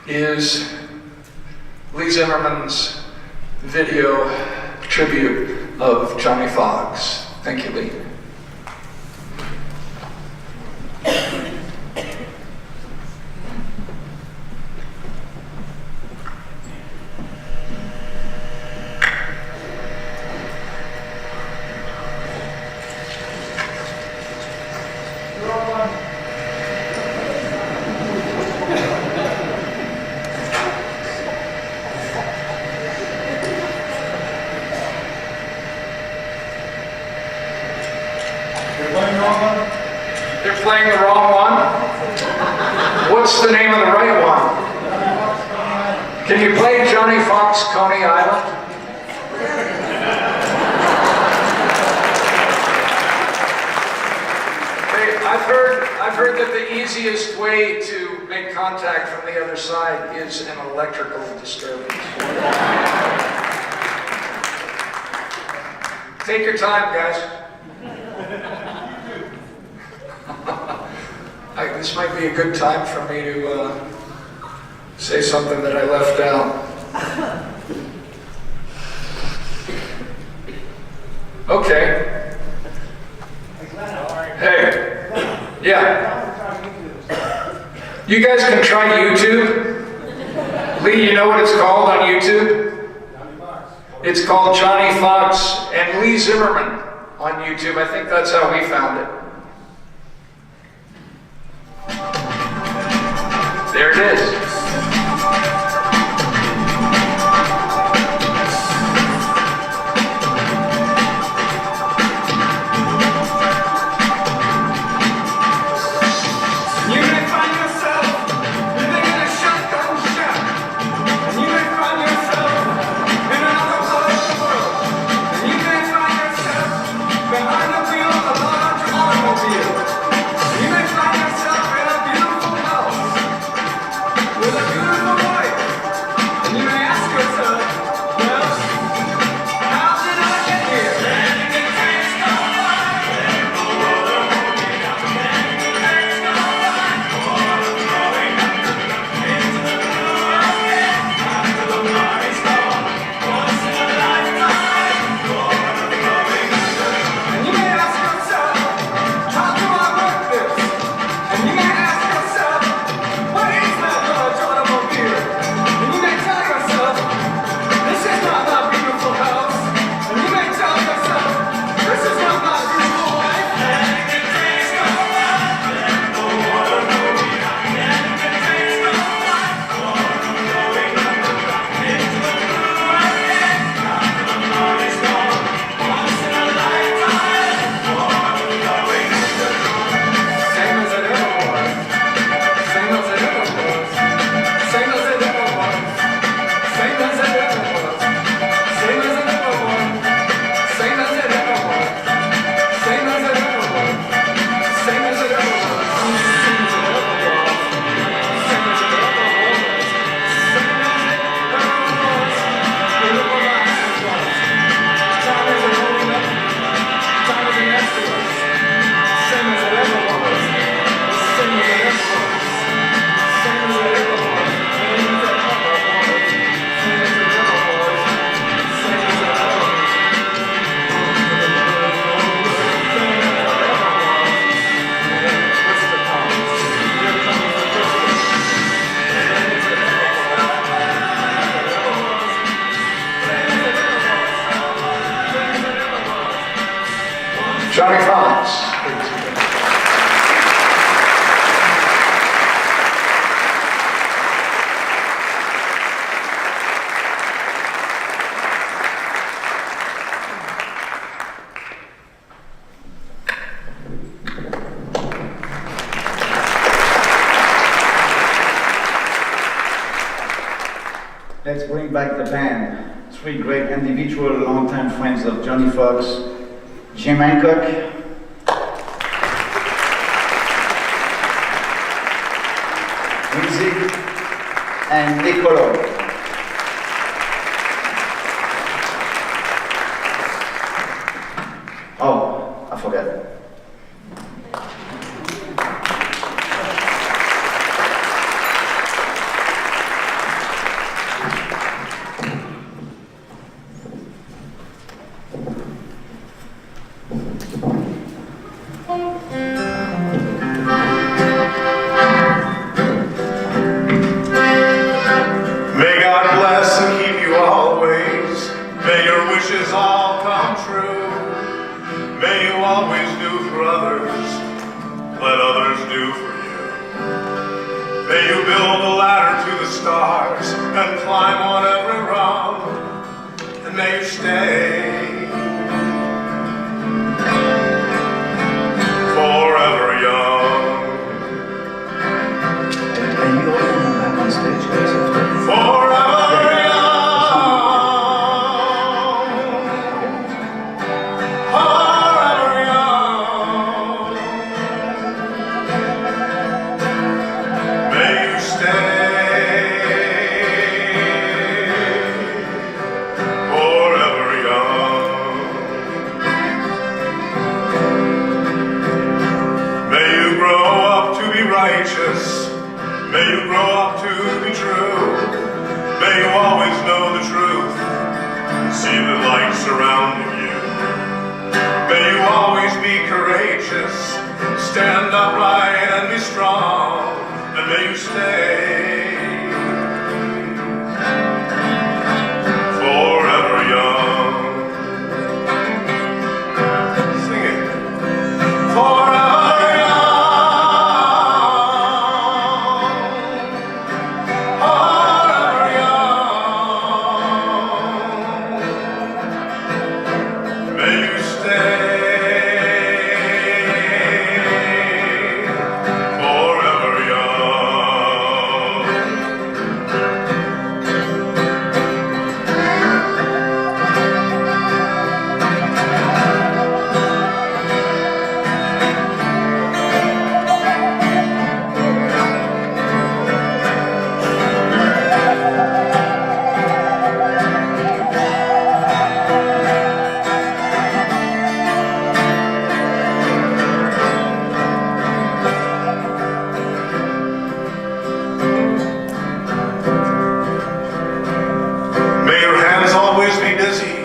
is Lee Zimmerman's video tribute of Johnny Fox. Thank you, Lee. They're playing the wrong one? What's the name of the right one? Can you play Johnny Fox, Coney Island? Hey, I've heard that the easiest way to make contact from the other side is an electrical disturbance. Take your time, guys. This might be a good time for me to say something that I left out. Okay. Hey. Yeah. You guys can try YouTube. Lee, you know what it's called on YouTube? It's called Johnny Fox and Lee Zimmerman on YouTube. I think that's how we found it. There it is. Johnny Fox. let's bring back the band. Three great individual, longtime friends of Johnny Fox, Jim Hancock, Music, and Nicolo. Oh, I forgot. May God bless and keep you always. May your wishes all come true. May you always do for others, let others do for you. May you build a ladder to the stars and climb on every rung. And may you stay forever young. And you all come back on stage, guys, after. Forever young. Forever young. May you stay forever young. May you grow up to be righteous. May you grow up to be true. May you always know the truth. See the light surrounding you. May you always be courageous. Stand upright and be strong. And may you stay forever young. Sing it. Forever young. Forever young. May you stay forever young. May your hands always be busy.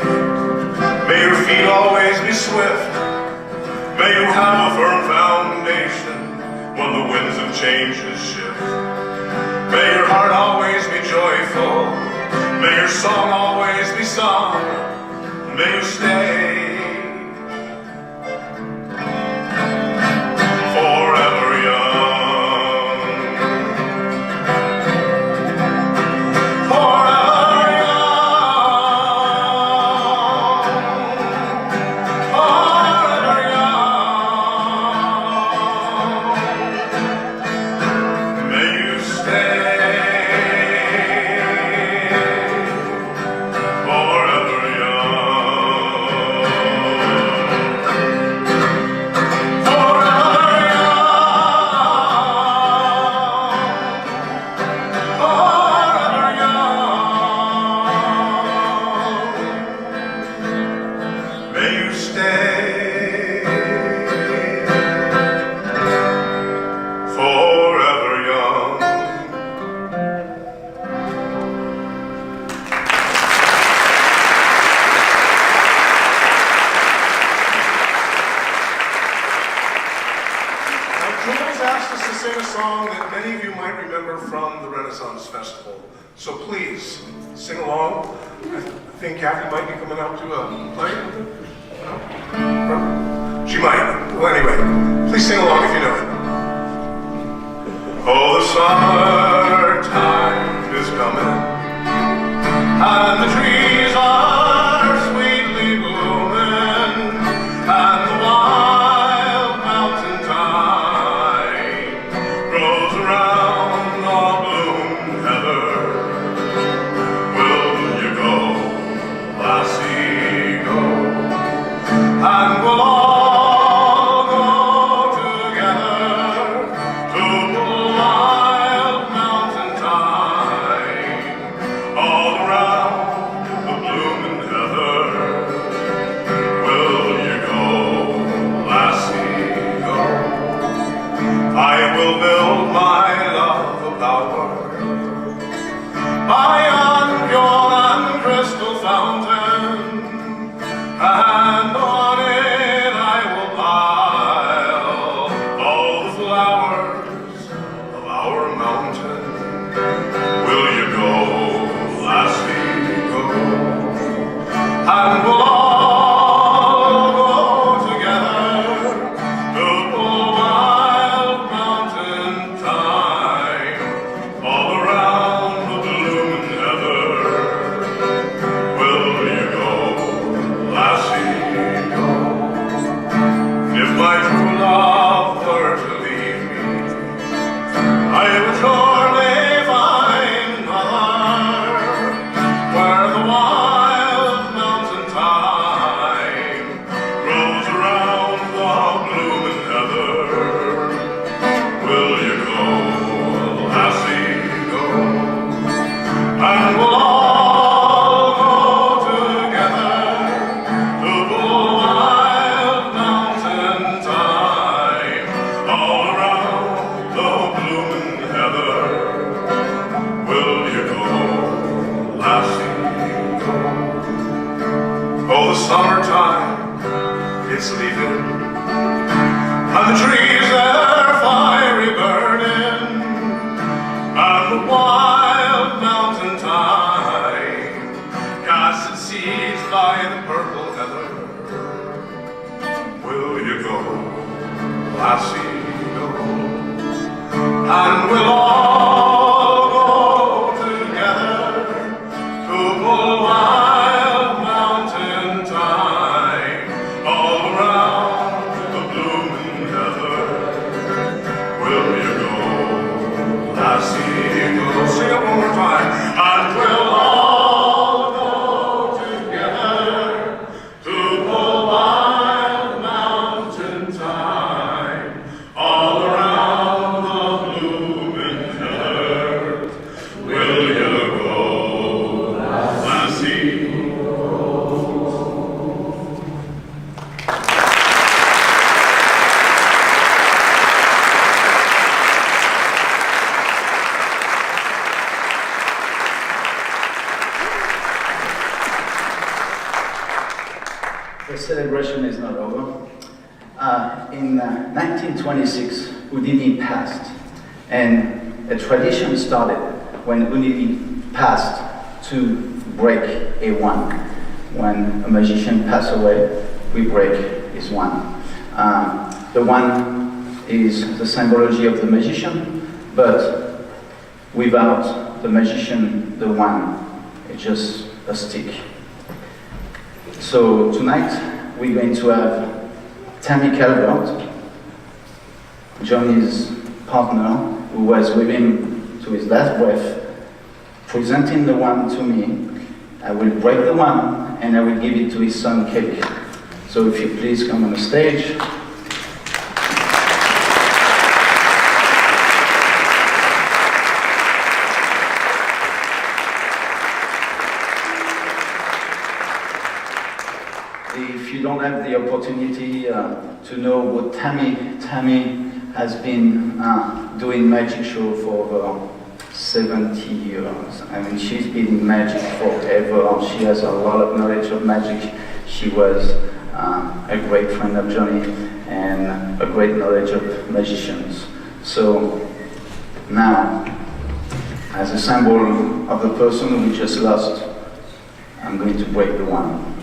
May your feet always be swift. May you have a firm foundation when the winds of changes shift. May your heart always be joyful. May your song always be sung. May you stay forever young. Forever young. Forever young. May you stay forever young. Forever young. Forever young. May you stay forever young. Now, Jules asked us to sing a song that many of you might remember from the Renaissance Festival. So please, sing along. I think Kathy might be coming out to play. No? She might. Well, anyway, please sing along if you know it. Oh, the summertime is coming, and the trees are sweetly blooming, and the wild mountain thyme grows around all bloom heather. my true love were to leave me, I would surely find another, where the wild mountain thyme grows around the blooming heather. Will you go, lassie, go? And we'll all go together to the wild mountain thyme, all around the blooming heather. Will you go, lassie, go? Oh, the summertime, it's leaving, and the trees are fiery burning, and the wild mountain thyme casts its seeds by the purple heather. Will you go, lassie, go? And we'll all go together to the wild mountain thyme, all around the blooming heather. Will you go, lassie, go? Sing it one more time. And we'll all go together to the wild mountain thyme, all around the blooming heather. Will you go, lassie? The celebration is not over. In 1926, Houdini passed, and a tradition started when Houdini passed to break a wand. When a magician passes away, we break his wand. The wand is the symbology of the magician, but without the magician, the wand is just a stick. So tonight we're going to have Tammy Calvert, Johnny's partner, who was with him to his last breath, presenting the wand to me. I will break the wand and I will give it to his son Kelly. So if you please come on the stage. If you don't have the opportunity to know what Tammy has been doing magic show for over 70 years. I mean, she's been in magic forever. She has a lot of knowledge of magic. She was a great friend of Johnny and a great knowledge of magicians. So now, as a symbol of the person we just lost, I'm going to break the wand.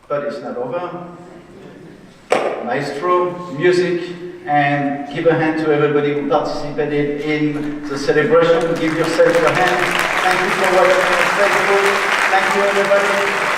But it's not over. Maestro, music, and give a hand to everybody who participated in the celebration. Give yourself a hand. Thank you for watching on Facebook. Thank you, everybody.